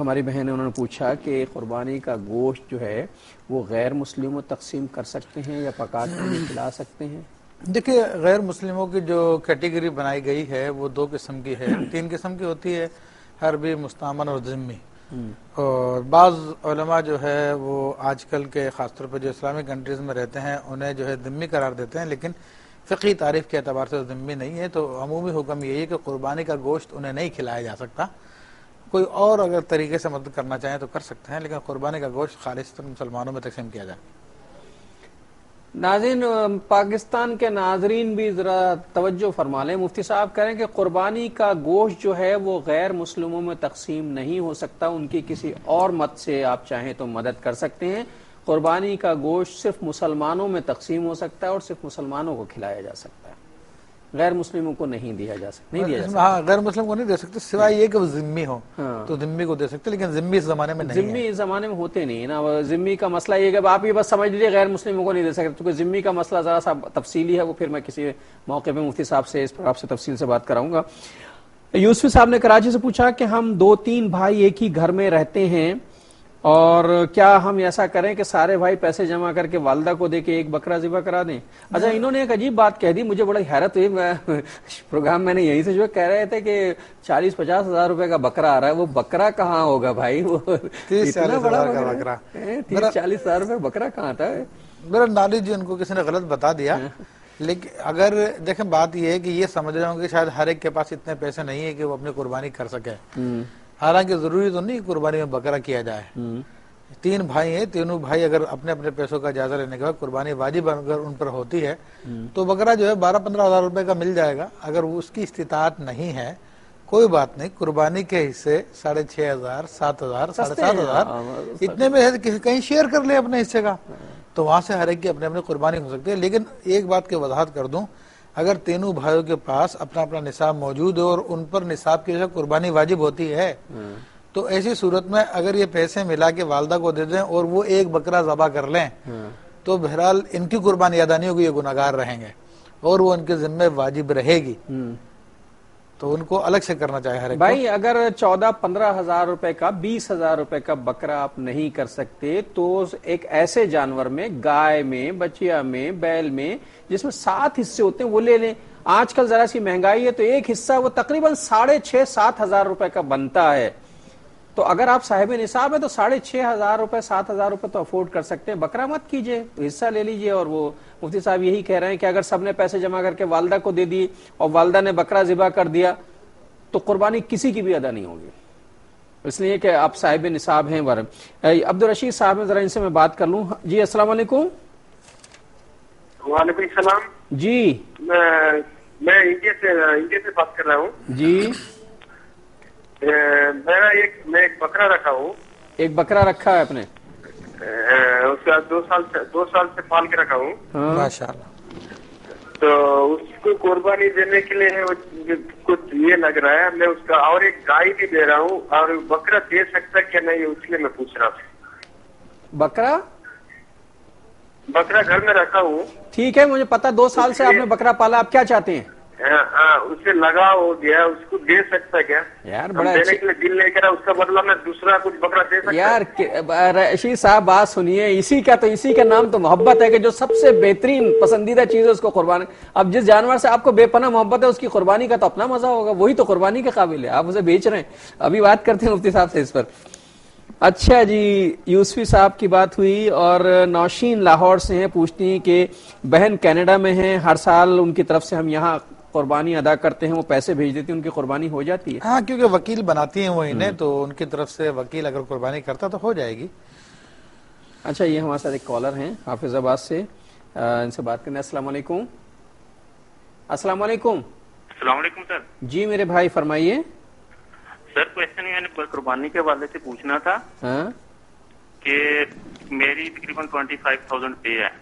ہماری بہن ہے، انہوں نے پوچھا کہ قربانی کا گوشت جو ہے وہ غیر مسلموں تقسیم کر سکتے ہیں یا پکا کے کھلا سکتے ہیں؟ دیکھیے غیر مسلموں کی جو کیٹیگری بنائی گئی ہے وہ 2 قسم کی ہے، 3 قسم کی ہوتی ہے، حربی، مستعمن اور ذمی۔ اور بعض علماء جو ہے وہ آج کل کے خاص طور پہ جو اسلامک کنٹریز میں رہتے ہیں انہیں جو ہے ذمی قرار دیتے ہیں، لیکن فقہی تعریف کے اعتبار سے ذمی نہیں ہے۔ تو عمومی حکم یہی ہے کہ قربانی کا گوشت انہیں نہیں کھلایا جا سکتا، کوئی اور اگر طریقے سے مدد کرنا چاہیں تو کر سکتے ہیں، لیکن قربانی کا گوشت خالصتاً مسلمانوں میں تقسیم کیا جائے۔ ناظرین، پاکستان کے ناظرین بھی ذرا توجہ فرما لیں، مفتی صاحب کہہ رہے ہیں کہ قربانی کا گوشت جو ہے وہ غیر مسلموں میں تقسیم نہیں ہو سکتا، ان کی کسی اور مت سے آپ چاہیں تو مدد کر سکتے ہیں۔ قربانی کا گوشت صرف مسلمانوں میں تقسیم ہو سکتا ہے اور صرف مسلمانوں کو کھلایا جا سکتا ہے۔ غیر مسلموں کو نہیں دیا جا سکتا. ہاں غیر مسلم کو نہیں دے سکتے سوائے یہ کہ وہ ذمی ہو تو ذمی کو دے سکتے, لیکن ذمی اس زمانے میں نہیں, ذمی اس زمانے میں ہوتے نہیں نا. ذمی کا مسئلہ یہ کہ آپ یہ بس سمجھ لیجیے غیر مسلموں کو نہیں دے سکتے, کیونکہ ذمی کا مسئلہ ذرا سا تفصیلی ہے, وہ پھر میں کسی موقع پہ مفتی صاحب سے اس پر آپ سے تفصیل سے بات کراؤں گا. یوسف صاحب نے کراچی سے پوچھا کہ ہم 2-3 بھائی ایک ہی گھر میں رہتے ہیں, اور کیا ہم ایسا کریں کہ سارے بھائی پیسے جمع کر کے والدہ کو دے کے ایک بکرا ذبح کرا دیں؟ اچھا, انہوں نے ایک عجیب بات کہہ دی, مجھے بڑا حیرت ہوئی. پروگرام میں نے یہیں سے جو کہہ رہے تھے کہ 40-50 ہزار روپے کا بکرا آ رہا ہے, وہ بکرا کہاں ہوگا بھائی؟ وہ 30-40 ہزار کا بکرا, 30-40 ہزار روپے بکرا کہاں تھا؟ میرا نالج ان کو کسی نے غلط بتا دیا. لیکن اگر دیکھیں بات یہ ہے کہ یہ سمجھ رہے ہوں کہ شاید ہر ایک کے پاس اتنے پیسے نہیں ہے کہ وہ اپنی قربانی کر سکے, حالانکہ ضروری تو نہیں قربانی میں بکرا کیا جائے. 3 بھائی ہیں, تینوں بھائی اگر اپنے اپنے پیسوں کا جائزہ لینے کے بعد قربانی واجب اگر ان پر ہوتی ہے تو بکرا جو ہے 12-15 ہزار روپے کا مل جائے گا. اگر اس کی استطاعت نہیں ہے کوئی بات نہیں, قربانی کے حصے 6,500, 7,000, 7,500 اتنے میں کہیں شیئر کر لے اپنے حصے کا, تو وہاں سے ہر ایک کی اپنے اپنے قربانی ہو سکتی ہے. لیکن ایک بات کی وضاحت کر دوں, اگر تینوں بھائیوں کے پاس اپنا اپنا نصاب موجود ہے اور ان پر نصاب کی وجہ سے قربانی واجب ہوتی ہے, تو ایسی صورت میں اگر یہ پیسے ملا کے والدہ کو دے دیں اور وہ ایک بکرا ذبح کر لیں تو بہرحال ان کی قربانی ادا نہیں ہوگی, یہ گناہگار رہیں گے اور وہ ان کے ذمہ واجب رہے گی. تو ان کو الگ سے کرنا چاہیے ہر ایک بھائی. اگر 14-15 ہزار روپے کا 20 ہزار روپے کا بکرا آپ نہیں کر سکتے تو ایک ایسے جانور میں, گائے میں, بچیا میں, بیل میں, جس میں 7 حصے ہوتے ہیں وہ لے لیں. آج کل ذرا سی مہنگائی ہے تو ایک حصہ وہ تقریباً 6,500-7 ہزار روپے کا بنتا ہے. تو اگر آپ صاحب نصاب ہے تو 6,500 روپے 7,000 روپے تو افورڈ کر سکتے ہیں. بکرا مت کیجئے, حصہ لے لیجئے. اور وہ مفتی صاحب یہی کہہ رہے ہیں کہ اگر سب نے پیسے جمع کر کے والدہ کو دے دی اور والدہ نے بکرا ذبح کر دیا تو قربانی کسی کی بھی ادا نہیں ہوگی, اس لیے کہ آپ صاحب نصاب ہیں. عبدالرشید صاحب ہیں, ذرا ان سے میں بات کر لوں. جی السلام علیکم. وعلیکم السلام. جی میں انڈیا سے بات کر رہا ہوں. جی میں ایک بکرا رکھا ہوں. ایک بکرا رکھا ہے آپ نے؟ اس کا 2 سال سے پال کے رکھا ہوں. ماشاءاللہ. تو اس کو قربانی دینے کے لیے کچھ یہ لگ رہا ہے, میں اس کا اور ایک گائے بھی دے رہا ہوں, اور بکرا دے سکتا کیا نہیں, اس لیے میں پوچھ رہا ہوں. بکرا گھر میں رکھا ہوں. ٹھیک ہے, مجھے پتا 2 سال سے آپ نے بکرا پالا, آپ کیا چاہتے ہیں؟ اسے لگا ہو گیا, اس کو دے سکتا کیا یار؟ بڑا دینے کے لیے دل لے کر اس کا بدلہ میں دوسرا کچھ بکرا دے سکتا یار. رشید صاحب بات سنیے, اسی کا نام تو محبت ہے کہ جو سب سے بہترین پسندیدہ چیز ہے اس کو قربانی. اب جس جانور سے آپ کو بے پناہ محبت ہے اس کی قربانی کا تو اپنا مزہ ہوگا, وہی تو قربانی کے قابل ہے. آپ اسے بیچ رہے ہیں. ابھی بات کرتے ہیں مفتی صاحب سے اس پر. اچھا جی, یوسفی صاحب کی بات ہوئی. اور نوشین لاہور سے ہیں, پوچھتی ہیں کہ بہن کینیڈا میں ہیں, ہر سال ان کی طرف سے ہم یہاں قربانی ادا کرتے ہیں, وہ پیسے بھیج دیتی ہیں, ان کی قربانی ہو جاتی ہے؟ ہاں, کیونکہ وکیل بناتی ہیں وہ انہیں, تو ان کی طرف سے وکیل اگر قربانی کرتا تو ہو جائے گی. اچھا, یہ ہمارے ساتھ ایک کالر ہیں حافظ آباد سے, ان سے بات کرنا ہے. السلام علیکم. السلام علیکم. السلام علیکم سر. جی میرے بھائی فرمائیے. سر کوشچن میں نے قربانی کے حوالے سے پوچھنا تھا کہ میری تقریباً 25,000 پے ہے,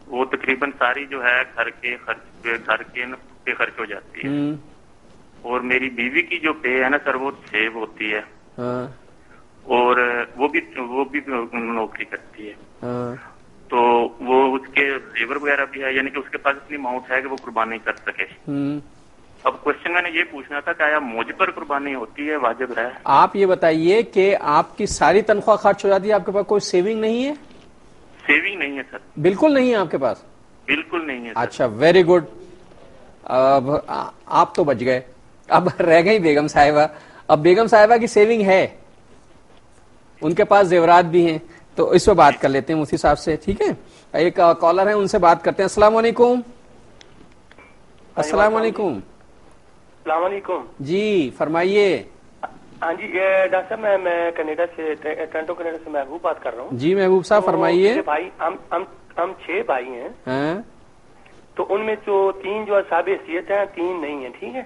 وہ تقریباً ساری جو ہے گھر کے خرچ ہو جاتی ہے, اور میری بیوی کی جو پے ہے نا سر وہ 6 ہوتی ہے, اور وہ بھی نوکری کرتی ہے, تو وہ اس کے لیبر وغیرہ بھی ہے, یعنی کہ اس کے پاس اتنی اماؤنٹ ہے کہ وہ قربانی کر سکے. اب کوشچن میں نے یہ پوچھنا تھا کہ آیا مجھ پر قربانی ہوتی ہے, واجب ہے؟ آپ یہ بتائیے کہ آپ کی ساری تنخواہ خرچ ہو جاتی ہے, آپ کے پاس کوئی سیونگ نہیں ہے؟ سیونگ نہیں ہے سر. بالکل نہیں ہے آپ کے پاس؟ بالکل نہیں ہے. اچھا, ویری گڈ. اب آپ تو بچ گئے, اب رہ گئی بیگم صاحبہ. اب بیگم صاحبہ کی سیونگ ہے, ان کے پاس زیورات بھی ہیں, تو اس پہ بات کر لیتے ہیں مفتی صاحب سے. ٹھیک ہے, ایک کالر ہے, ان سے بات کرتے ہیں. السلام علیکم. السلام علیکم. السلام علیکم. جی فرمائیے. ہاں جی ڈاکٹر صاحب, میں کینیڈا سے, ٹورنٹو کینیڈا سے محبوب بات کر رہا ہوں. جی محبوب صاحب فرمائیے. بھائی ہم 6 بھائی ہیں, تو ان میں جو 3 جو صاحب حیثیت ہیں, 3 نہیں ہیں. ٹھیک ہے,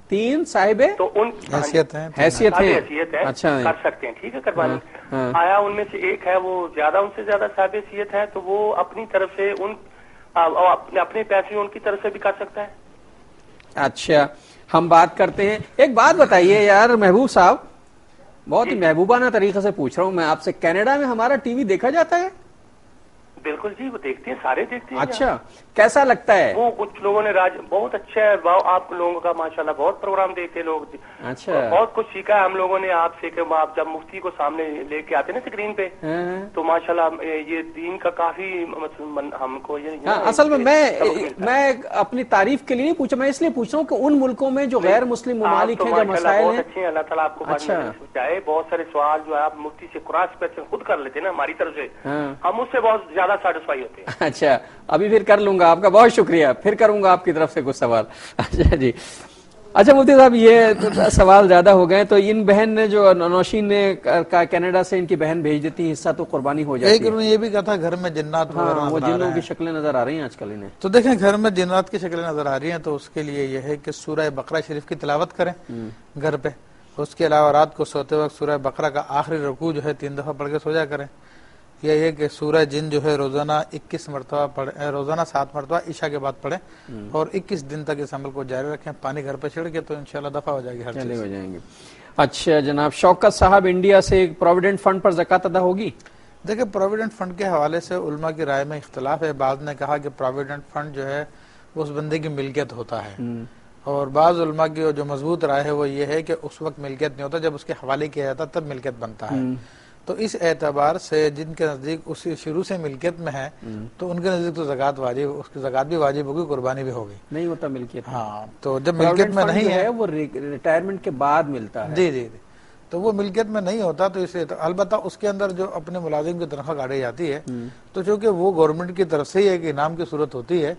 3 صاحب تو ان حیثیت ہے, اچھا کر سکتے ہیں. ٹھیک ہے, قربانی. آیا ان میں سے ایک ہے وہ زیادہ, ان سے زیادہ صاحب حیثیت ہے, تو وہ اپنی طرف سے اپنے پیسے ان کی طرف سے بھی کر سکتا ہے. اچھا ہم بات کرتے ہیں. ایک بات بتائیے یار محبوب صاحب, بہت ہی محبوبانہ طریقے سے پوچھ رہا ہوں میں آپ سے, کینیڈا میں ہمارا ٹی وی دیکھا جاتا ہے؟ بالکل جی, وہ دیکھتے ہیں, سارے دیکھتے ہیں. اچھا کیسا لگتا ہے؟ وہ کچھ لوگوں نے بہت اچھا ہے, آپ لوگوں کا ماشاءاللہ بہت پروگرام دیکھتے ہیں لوگ. اچھا بہت کچھ سیکھا ہے ہم لوگوں نے آپ سے, کہ آپ جب مفتی کو سامنے لے کے آتے ہیں نا اسکرین پہ, تو ماشاءاللہ یہ دین کا کافی ہم کو یہ اصل میں اپنی تعریف کے لیے نہیں پوچھا, میں اس لیے پوچھ رہا ہوں کہ ان ملکوں میں جو غیر مسلم ممالک ہیں, جو مسائل بہت اچھے ہیں, اللہ تعالیٰ آپ کو چاہے. بہت سارے سوال جو ہے آپ مفتی سے کراس کویسچن خود کر لیتے ہیں نا ہماری طرف سے, ہم اس سے بہت زیادہ سیٹسفائی ہوتے ہیں. اچھا ابھی پھر کر لوں گا, آپ کا بہت شکریہ, پھر کروں گا آپ کی طرف سے کچھ سوال. اچھا جی, اچھا مفتی صاحب یہ سوال زیادہ ہو گئے, تو ان بہن نے جو نوشین نے کینیڈا سے ان کی بہن بھیج دیتی ہے, حصہ تو قربانی ہو جاتی ہے. یہ بھی کہا تھا گھر میں جنات وہ جنوں کی شکلیں نظر آ رہی ہیں آج کل انہیں. تو دیکھیں گھر میں جنات کی شکلیں نظر آ رہی ہیں, تو اس کے لیے یہ ہے کہ سورہ بقرہ شریف کی تلاوت کریں گھر پہ. اس کے علاوہ رات کو سوتے وقت سورہ بقرہ کا آخری رکوع جو ہے 3 دفعہ پڑھ کے سو جا کریں. یہ ہے کہ سورہ جن جو ہے روزانہ 21 مرتبہ پڑھیں, روزانہ 7 مرتبہ عشاء کے بعد پڑھیں, اور 21 دن تک اس عمل کو جاری رکھیں. پانی گھر پہ چھڑ کے تو انشاءاللہ دفع ہو جائے گی, ہر چیز ہو جائیں گے. اچھا جناب شوکت صاحب انڈیا سے, پروویڈنٹ فنڈ پر زکوٰۃ ادا ہوگی؟ دیکھیں پروویڈنٹ فنڈ کے حوالے سے علماء کی رائے میں اختلاف ہے. بعض نے کہا کہ پروویڈنٹ فنڈ جو ہے اس بندے کی ملکیت ہوتا ہے, اور بعض علماء کی جو مضبوط رائے ہے وہ یہ ہے کہ اس وقت ملکیت نہیں ہوتا, جب اس کے حوالے کیا جاتا تب ملکیت بنتا ہے. تو اس اعتبار سے جن کے نزدیک اسی شروع سے ملکیت میں ہے تو ان کے نزدیک تو زکوٰۃ واجب, اس کی زکوٰۃ بھی واجب ہوگی, قربانی بھی ہوگی. نہیں ہوتا ملکیت. ہاں تو جب ملکیت میں نہیں ہے, وہ ریٹائرمنٹ کے بعد ملتا ہے. جی, تو وہ ملکیت میں نہیں ہوتا, تو اسے البتہ اس کے اندر جو اپنے ملازم کی تنخواہ کاٹی جاتی ہے, تو چونکہ وہ گورنمنٹ کی طرف سے ہی ایک انعام کی صورت ہوتی ہے,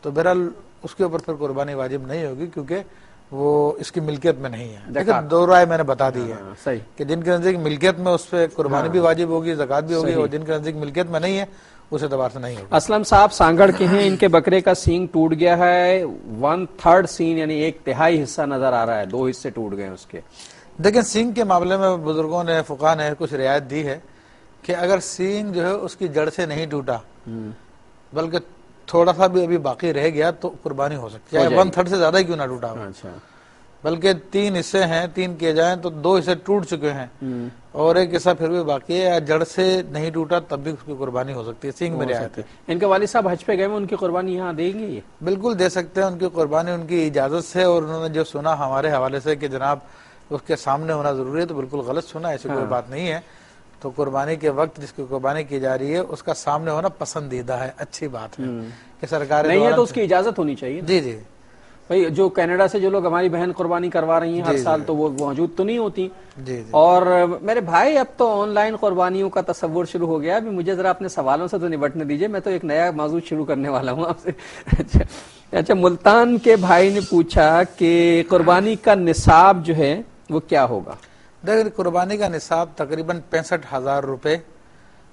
تو بہرحال اس کے اوپر پھر قربانی واجب نہیں ہوگی, کیونکہ وہ اس کی ملکیت میں نہیں ہے. دیکھیں 2 رائے میں نے بتا دی ہے کہ جن کے نزدیک ملکیت میں اس پہ قربانی بھی واجب ہوگی, زکوٰۃ بھی ہوگی, اور جن کے نزدیک ملکیت میں نہیں ہے اس اعتبار سے نہیں ہوگی. اسلم صاحب سانگڑ کے ہیں, ان کے بکرے کا سینگ ٹوٹ گیا ہے, 1/3 سین یعنی 1/3 حصہ نظر آ رہا ہے, 2 حصے ٹوٹ گئے اس کے. دیکھیں سینگ کے معاملے میں بزرگوں نے, فقہاء نے کچھ رعایت دی ہے کہ اگر سینگ جو ہے اس کی جڑ سے نہیں ٹوٹا بلکہ تھوڑا سا بھی ابھی باقی رہ گیا تو قربانی ہو سکتی ہے, 1/3 سے زیادہ ہی کیوں نہ ٹوٹا ہو. بلکہ 3 حصے ہیں, 3 کیے جائیں تو 2 حصے ٹوٹ چکے ہیں اور ایک حصہ پھر بھی باقی ہے, یا جڑ سے نہیں ٹوٹا تب بھی اس کی قربانی ہو سکتی ہے. سینگ میں رعایت ہے. ان کے والد صاحب حج پہ گئے, ان کی قربانی یہاں دیں گے؟ بالکل دے سکتے ہیں, ان کی قربانی ان کی اجازت سے, اور انہوں نے جو سنا ہمارے حوالے سے کہ جناب اس کے سامنے ہونا ضروری ہے, تو بالکل غلط سنا, ایسی کوئی بات نہیں ہے. تو قربانی کے وقت جس کی قربانی کی جا رہی ہے اس کا سامنے ہونا پسندیدہ ہے, اچھی بات ہے کہ سرکار نہیں ہے تو اس کی اجازت ہونی چاہیے. جی بھائی جو کینیڈا سے جو لوگ ہماری بہن قربانی کروا رہی ہیں ہر سال, تو وہ موجود تو نہیں ہوتی. اور میرے بھائی اب تو آن لائن قربانیوں کا تصور شروع ہو گیا. ابھی مجھے ذرا اپنے سوالوں سے تو نبٹنے دیجئے, میں تو ایک نیا موضوع شروع کرنے والا ہوں آپ سے. اچھا ملتان کے بھائی نے پوچھا کہ قربانی کا نصاب جو ہے وہ کیا ہوگا؟ دیکھیں قربانی کا نصاب تقریباً 65,000 روپے,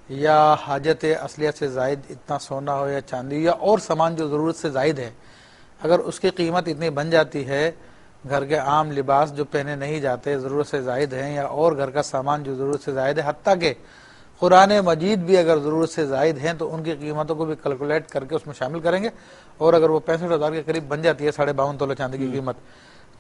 یا حاجت اصلیہ سے زائد اتنا سونا ہو یا چاندی یا اور سامان جو ضرورت سے زائد ہے, اگر اس کی قیمت اتنی بن جاتی ہے, گھر کے عام لباس جو پہنے نہیں جاتے ضرورت سے زائد ہیں, یا اور گھر کا سامان جو ضرورت سے زائد ہے, حتیٰ کہ قرآن مجید بھی اگر ضرورت سے زائد ہیں تو ان کی قیمتوں کو بھی کیلکولیٹ کر کے اس میں شامل کریں گے, اور اگر وہ 65,000 کے قریب بن جاتی ہے 52.5 تولہ چاندی کی قیمت,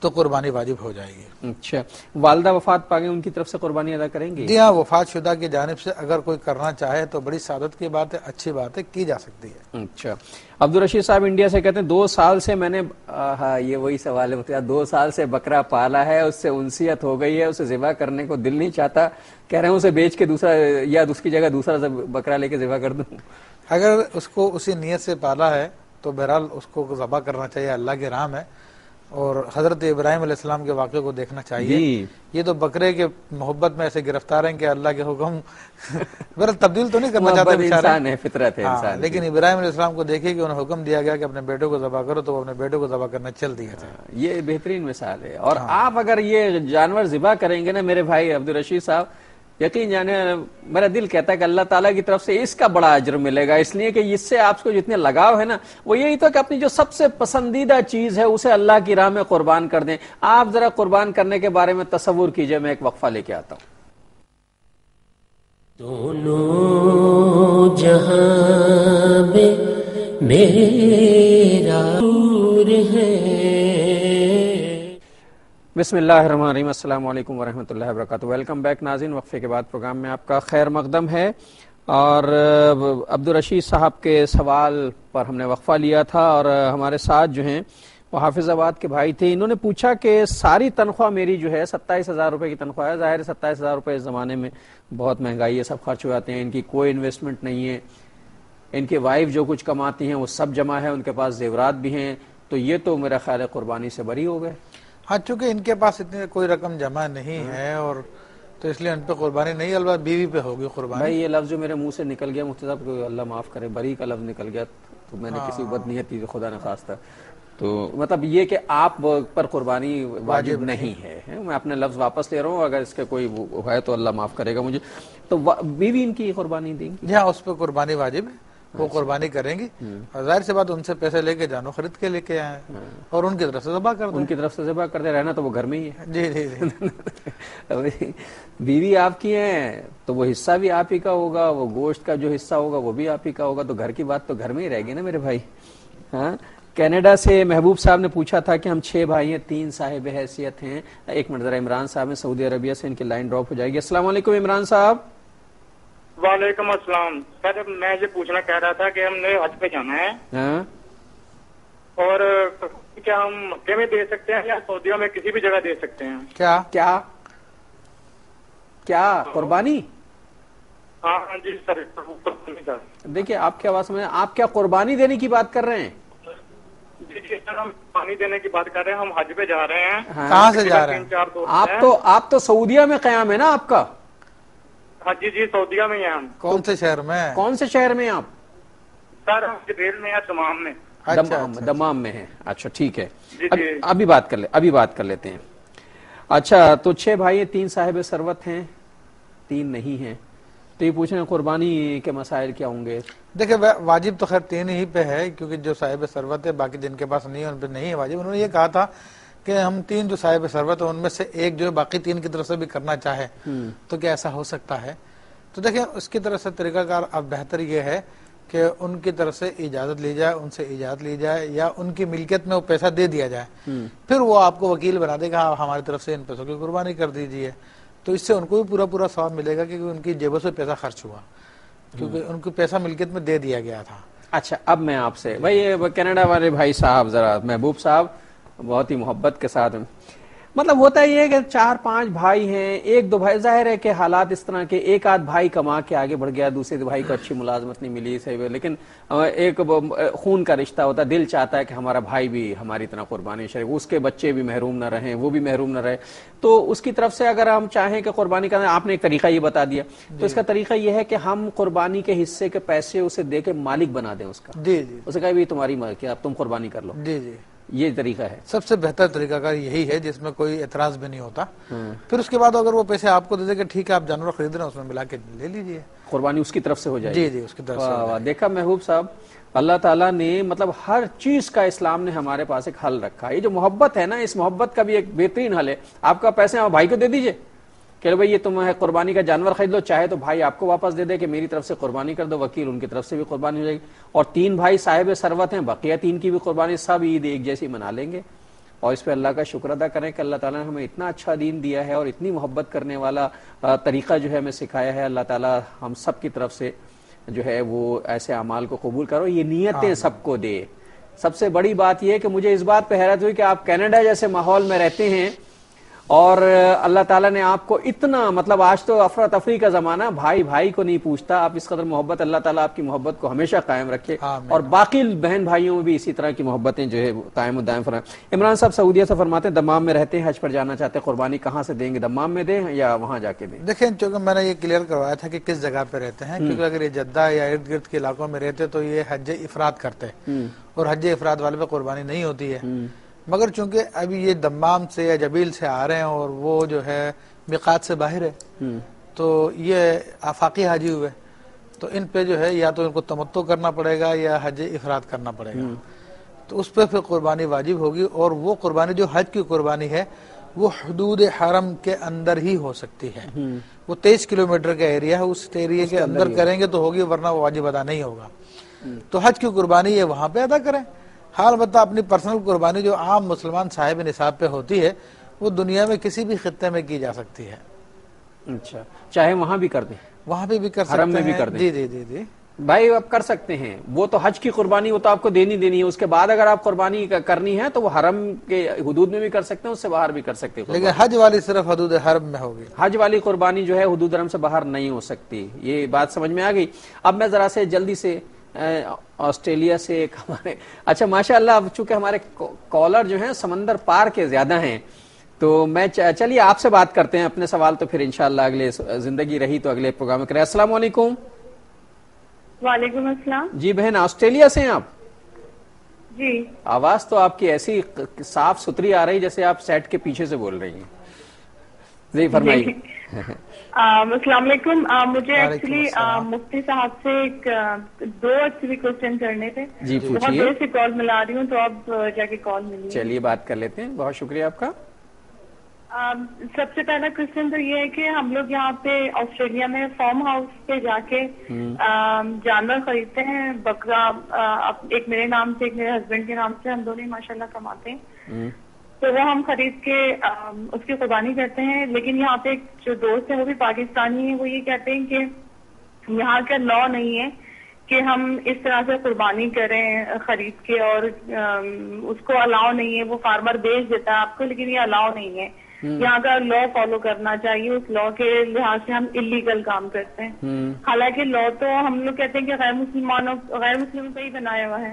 تو قربانی واجب ہو جائے گی. اچھا والدہ وفات پا گئے, ان کی طرف سے قربانی ادا کریں گے؟ جی ہاں, وفات شدہ کی جانب سے اگر کوئی کرنا چاہے تو بڑی سعادت کی بات ہے, اچھی بات ہے, کی جا سکتی ہے. اچھا عبدالرشید صاحب انڈیا سے کہتے ہیں 2 سال سے میں نے, یہ وہی سوال ہے, 2 سال سے بکرا پالا ہے, اس سے انسیت ہو گئی ہے, اسے ذبح کرنے کو دل نہیں چاہتا, کہہ رہے ہیں اسے بیچ کے دوسرا یا اس کی جگہ دوسرا بکرا لے کے ذبح کر دوں. اگر اس کو اسی نیت سے پالا ہے تو بہرحال اس کو ذبح کرنا چاہیے, اللہ کے راہ ہے. اور حضرت ابراہیم علیہ السلام کے واقعے کو دیکھنا چاہیے. یہ تو بکرے کے محبت میں ایسے گرفتار ہیں کہ اللہ کے حکم بہرحال تبدیل تو نہیں کرنا چاہتے, انسان ہے, فطرت ہے انسان, لیکن ابراہیم علیہ السلام کو دیکھیے کہ انہیں حکم دیا گیا کہ اپنے بیٹوں کو ذبح کرو, تو وہ اپنے بیٹوں کو ذبح کرنا چل دیا تھا. یہ بہترین مثال ہے. اور آپ اگر یہ جانور ذبح کریں گے نا میرے بھائی عبدالرشید صاحب, یقین جانے میرا دل کہتا ہے کہ اللہ تعالیٰ کی طرف سے اس کا بڑا اجر ملے گا, اس لیے کہ اس سے آپ کو جتنے لگاؤ ہے نا, وہ یہی تو کہ اپنی جو سب سے پسندیدہ چیز ہے اسے اللہ کی راہ میں قربان کر دیں. آپ ذرا قربان کرنے کے بارے میں تصور کیجئے, میں ایک وقفہ لے کے آتا ہوں. دونوں جہاں میں میرا نور ہے. بسم اللہ الرحمن الرحیم. السلام علیکم ورحمۃ اللہ وبرکاتہ. ویلکم بیک ناظرین. وقفے کے بعد پروگرام میں آپ کا خیر مقدم ہے. اور عبدالرشید صاحب کے سوال پر ہم نے وقفہ لیا تھا اور ہمارے ساتھ جو ہیں وہ حافظ آباد کے بھائی تھے. انہوں نے پوچھا کہ ساری تنخواہ میری جو ہے 27,000 روپے کی تنخواہ ہے. ظاہر ہے 27,000 روپے اس زمانے میں بہت مہنگائی ہے, سب خرچ ہو جاتے ہیں. ان کی کوئی انویسٹمنٹ نہیں ہے. ان کی وائف جو کچھ کماتی ہیں وہ سب جمع ہے, ان کے پاس زیورات بھی ہیں. تو یہ تو میرا خیال ہے قربانی سے بری ہو گئے. ہاں, چونکہ ان کے پاس اتنی کوئی رقم جمع نہیں ہے اور تو اس لیے ان پہ قربانی نہیں, البتہ بیوی پہ ہوگی قربانی. بھائی یہ لفظ جو میرے منہ سے نکل گیا مفتی صاحب کو اللہ معاف کرے, بری کا لفظ نکل گیا, تو میں نے کسی بد نیتی خدا نخواستہ, تو مطلب یہ کہ آپ پر قربانی واجب نہیں ہے. میں اپنے لفظ واپس لے رہا ہوں, اگر اس کے کوئی ہے تو اللہ معاف کرے گا مجھے. تو بیوی ان کی قربانی دیں گی؟ ہاں, اس پہ قربانی واجب ہے, وہ قربانی کریں گی. اور ظاہر سی بات ان سے پیسے لے کے جانو خرید کے لے کے آئے اور ان کی طرف سے ذبح کر دیں. ان کی طرف سے ذبح کرتے رہنا تو وہ گھر میں ہی ہے. جی جی جی. بیوی آپ کی ہیں تو وہ حصہ بھی آپ ہی کا ہوگا, وہ گوشت کا جو حصہ ہوگا وہ بھی آپ ہی کا ہوگا. تو گھر کی بات تو گھر میں ہی رہے گی نا میرے بھائی. ہاں, کینیڈا سے محبوب صاحب نے پوچھا تھا کہ ہم 6 بھائی ہیں, 3 صاحب حیثیت ہیں. ایک منٹ ذرا, عمران صاحب ہیں سعودی عربیہ سے, ان کی لائن ڈراپ ہو جائے گی. السلام علیکم عمران صاحب. وعلیکم السلام. سر میں یہ پوچھنا کہہ رہا تھا کہ ہم نے حج پہ جانا ہے اور کیا ہم مکے میں دے سکتے ہیں یا سعودیہ میں کسی بھی جگہ دے سکتے ہیں؟ کیا کیا کیا قربانی؟ ہاں جی سر. دیکھیے آپ کی آواز میں, آپ کیا قربانی دینے کی بات کر رہے ہیں؟ جی جی سر, ہم پانی دینے کی بات کر رہے ہیں. ہم حج پہ جا رہے ہیں. کہاں سے جا رہے ہیں؟ آپ تو سعودیہ میں قیام ہے نا آپ کا؟ ہاں جی جی, سعودیہ میں ہیں ہم. کون سے شہر میں؟ کون سے شہر میں آپ؟ سر ہم ریل میں ہیں, دمام میں. دمام میں ہے. اچھا ٹھیک ہے, ابھی بات کر لیتے ہیں. اچھا, تو 6 بھائی 3 صاحب ثروت ہیں, 3 نہیں ہیں. تو یہ پوچھ رہے ہیں قربانی کے مسائل کیا ہوں گے؟ دیکھیں واجب تو خیر 3 ہی پہ ہے, کیونکہ جو صاحب ثروت ہے باقی جن کے پاس نہیں ہے ان پہ نہیں ہے واجب. انہوں نے یہ کہا تھا کہ ہم 3 جو صاحب ثروت ہے ان میں سے ایک جو ہے باقی 3 کی طرف سے بھی کرنا چاہے تو کیا ایسا ہو سکتا ہے؟ تو دیکھیں اس کی طرف سے طریقہ کار اب بہتر یہ ہے کہ ان کی طرف سے اجازت لی جائے, ان سے اجازت لی جائے, یا ان کی ملکیت میں وہ پیسہ دے دیا جائے. پھر وہ آپ کو وکیل بنا دے گا, ہماری طرف سے ان پیسوں کی قربانی کر دیجیے. تو اس سے ان کو بھی پورا ثواب ملے گا کیونکہ ان کی جیبوں سے پیسہ خرچ ہوا, کیونکہ ان کو پیسہ ملکیت میں دے دیا گیا تھا. اچھا, اب میں آپ سے بھائی کینیڈا والے بھائی صاحب, ذرا محبوب صاحب بہت ہی محبت کے ساتھ, مطلب ہوتا یہ ہے کہ 4-5 بھائی ہیں, 1-2 بھائی, ظاہر ہے کہ حالات اس طرح کے, ایک آدھ بھائی کما کے آگے بڑھ گیا, دوسرے بھائی کو اچھی ملازمت نہیں ملی, صحیح, لیکن ایک خون کا رشتہ ہوتا ہے, دل چاہتا ہے کہ ہمارا بھائی بھی ہماری طرح قربانی شریک, اس کے بچے بھی محروم نہ رہیں, وہ بھی محروم نہ رہے. تو اس کی طرف سے اگر ہم چاہیں کہ قربانی کریں, آپ نے ایک طریقہ یہ بتا دیا, تو اس کا طریقہ یہ ہے کہ ہم قربانی کے حصے کے پیسے اسے دے کے مالک بنا دیں اس کا. جی جی, اسے کہا بھی تمہاری کیا تم قربانی کر لو. جی جی, یہ طریقہ ہے, سب سے بہتر طریقہ کار یہی ہے جس میں کوئی اعتراض بھی نہیں ہوتا. پھر اس کے بعد اگر وہ پیسے آپ کو دے دے کہ ٹھیک ہے آپ جانور خرید رہے ہیں, اس میں ملا کے لے لیجیے, قربانی اس کی طرف سے ہو جائے. جی جی, اس کی طرف سے. دیکھا محبوب صاحب, اللہ تعالیٰ نے مطلب ہر چیز کا اسلام نے ہمارے پاس ایک حل رکھا. یہ جو محبت ہے نا, اس محبت کا بھی ایک بہترین حل ہے. آپ کا پیسے بھائی کو دے دیجئے کہ بھائی یہ تم ہے قربانی کا جانور خرید لو, چاہے تو بھائی آپ کو واپس دے دے کہ میری طرف سے قربانی کر دو, وکیل ان کی طرف سے بھی قربانی ہو جائے گی. اور 3 بھائی صاحب ثروت ہیں, بقیہ 3 کی بھی قربانی سب عید ایک جیسی منا لیں گے. اور اس پہ اللہ کا شکر ادا کریں کہ اللہ تعالیٰ نے ہمیں اتنا اچھا دین دیا ہے اور اتنی محبت کرنے والا طریقہ جو ہے ہمیں سکھایا ہے. اللہ تعالیٰ ہم سب کی طرف سے جو ہے وہ ایسے اعمال کو قبول کرو, یہ نیتیں سب کو دے. سب سے بڑی بات یہ کہ مجھے اس بات پہ حیرت ہوئی کہ آپ کینیڈا جیسے ماحول میں رہتے ہیں اور اللہ تعالیٰ نے آپ کو اتنا, مطلب آج تو افراتفری کا زمانہ, بھائی بھائی کو نہیں پوچھتا, آپ اس قدر محبت, اللہ تعالیٰ آپ کی محبت کو ہمیشہ قائم رکھے اور باقی بہن بھائیوں میں بھی اسی طرح کی محبتیں جو ہے قائم و دائم فرمائیں. عمران صاحب سعودیہ سے فرماتے ہیں دمام میں رہتے ہیں, حج پر جانا چاہتے ہیں, قربانی کہاں سے دیں گے, دمام میں دیں یا وہاں جا کے دیں؟ دیکھیں چونکہ میں نے یہ کلیئر کروایا تھا کہ کس جگہ پہ رہتے ہیں, کیونکہ اگر یہ جدہ یا ارد گرد کے علاقوں میں رہتے تو یہ حج افراد کرتے اور حج افراد والے پہ قربانی نہیں ہوتی ہے. مگر چونکہ ابھی یہ دمام سے یا جبیل سے آ رہے ہیں اور وہ جو ہے میقات سے باہر ہے, تو یہ آفاقی حاجی ہوئے, تو ان پہ جو ہے یا تو ان کو تمتع کرنا پڑے گا یا حج افراد کرنا پڑے گا. تو اس پہ پھر قربانی واجب ہوگی, اور وہ قربانی جو حج کی قربانی ہے وہ حدود حرم کے اندر ہی ہو سکتی ہے. وہ 23 کلومیٹر کا ایریا ہے, اس ایریا کے اندر کریں گے تو ہوگی, ورنہ وہ واجب ادا نہیں ہوگا. تو حج کی قربانی یہ وہاں پہ ادا کریں. حال البتہ اپنی پرسنل قربانی جو عام مسلمان صاحب نصاب پہ ہوتی ہے وہ دنیا میں کسی بھی خطے میں کی جا سکتی ہے. اچھا, چاہے وہاں بھی کر دیں, وہاں پہ بھی کر سکتے ہیں, حرم میں بھی کر دیں. جی جی جی جی بھائی آپ کر سکتے ہیں, وہ تو حج کی قربانی وہ تو آپ کو دینی ہے, اس کے بعد اگر آپ قربانی کرنی ہے تو وہ حرم کے حدود میں بھی کر سکتے ہیں, اس سے باہر بھی کر سکتے ہیں. لیکن حج والی صرف حدود حرم میں ہوگی. حج والی قربانی جو ہے حدود حرم سے باہر نہیں ہو سکتی. یہ بات سمجھ میں آ گئی. اب میں ذرا سے جلدی سے آسٹریلیا سے ایک ہمارے, اچھا ماشاءاللہ اب چونکہ ہمارے کالر جو ہیں سمندر پار کے زیادہ ہیں, تو میں چلیے آپ سے بات کرتے ہیں اپنے سوال, تو پھر انشاءاللہ اگلے زندگی رہی تو اگلے پروگرام میں کریں. السلام علیکم. وعلیکم السلام. جی بہن, آسٹریلیا سے ہیں آپ؟ جی. آواز تو آپ کی ایسی صاف ستھری آ رہی جیسے آپ سیٹ کے پیچھے سے بول رہی ہیں. جی فرمائیے. السلام علیکم. مجھے ایکچولی مفتی صاحب سے دو ایکچولی کوشچن کرنے تھے. جی بہت دیر سے کال ملا رہی ہوں تو اب جا کے کال ملی. چلیے بات کر لیتے ہیں, بہت شکریہ آپ کا. سب سے پہلا کوشچن تو یہ ہے کہ ہم لوگ یہاں پہ آسٹریلیا میں فارم ہاؤس پہ جا کے جانور خریدتے ہیں, بکرا, ایک میرے نام سے ایک میرے ہسبینڈ کے نام سے, ہم دونوں ماشاءاللہ کماتے ہیں, تو وہ ہم خرید کے اس کی قربانی کرتے ہیں. لیکن یہاں پہ ایک جو دوست ہے وہ بھی پاکستانی ہے, وہ یہ کہتے ہیں کہ یہاں کا لا نہیں ہے کہ ہم اس طرح سے قربانی کریں خرید کے, اور اس کو الاؤ نہیں ہے, وہ فارمر بیچ دیتا ہے آپ کو, لیکن یہ الاؤ نہیں ہے. یہاں کا لا فالو کرنا چاہیے, اس لا کے لحاظ سے ہم الیگل کام کرتے ہیں. حالانکہ لا تو ہم لوگ کہتے ہیں کہ غیر مسلموں کا ہی بنایا ہوا ہے,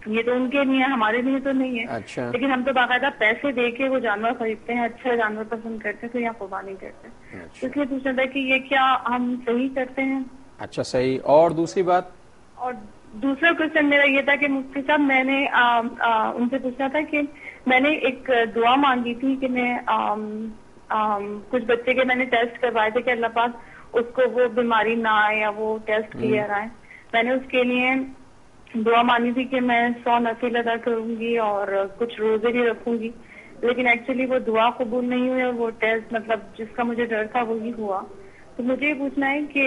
یہ تو ان کے لیے ہے, ہمارے لیے تو نہیں ہے. لیکن ہم تو باقاعدہ پیسے دے کے وہ جانور خریدتے ہیں, اچھا جانور پسند کرتے ہیں, تو یہاں قربانی کرتے ہیں. اس لیے پوچھنا تھا کہ یہ کیا ہم صحیح کرتے ہیں؟ اچھا صحیح. اور دوسری بات, اور دوسرا کوشچن میرا یہ تھا کہ مفتی صاحب میں نے ان سے پوچھنا تھا کہ میں نے ایک دعا مانگی تھی کہ میں کچھ بچے کے میں نے ٹیسٹ کروائے تھے کہ اللہ پاک اس کو وہ بیماری نہ آئے یا وہ ٹیسٹ کلیئر آئے. میں نے اس کے لیے دعا مانگی تھی کہ میں 100 نفل ادا کروں گی اور کچھ روزے بھی رکھوں گی, لیکن ایکچولی وہ دعا قبول نہیں ہوئی اور وہ ٹیسٹ مطلب جس کا مجھے ڈر تھا وہی ہوا. تو مجھے یہ پوچھنا ہے کہ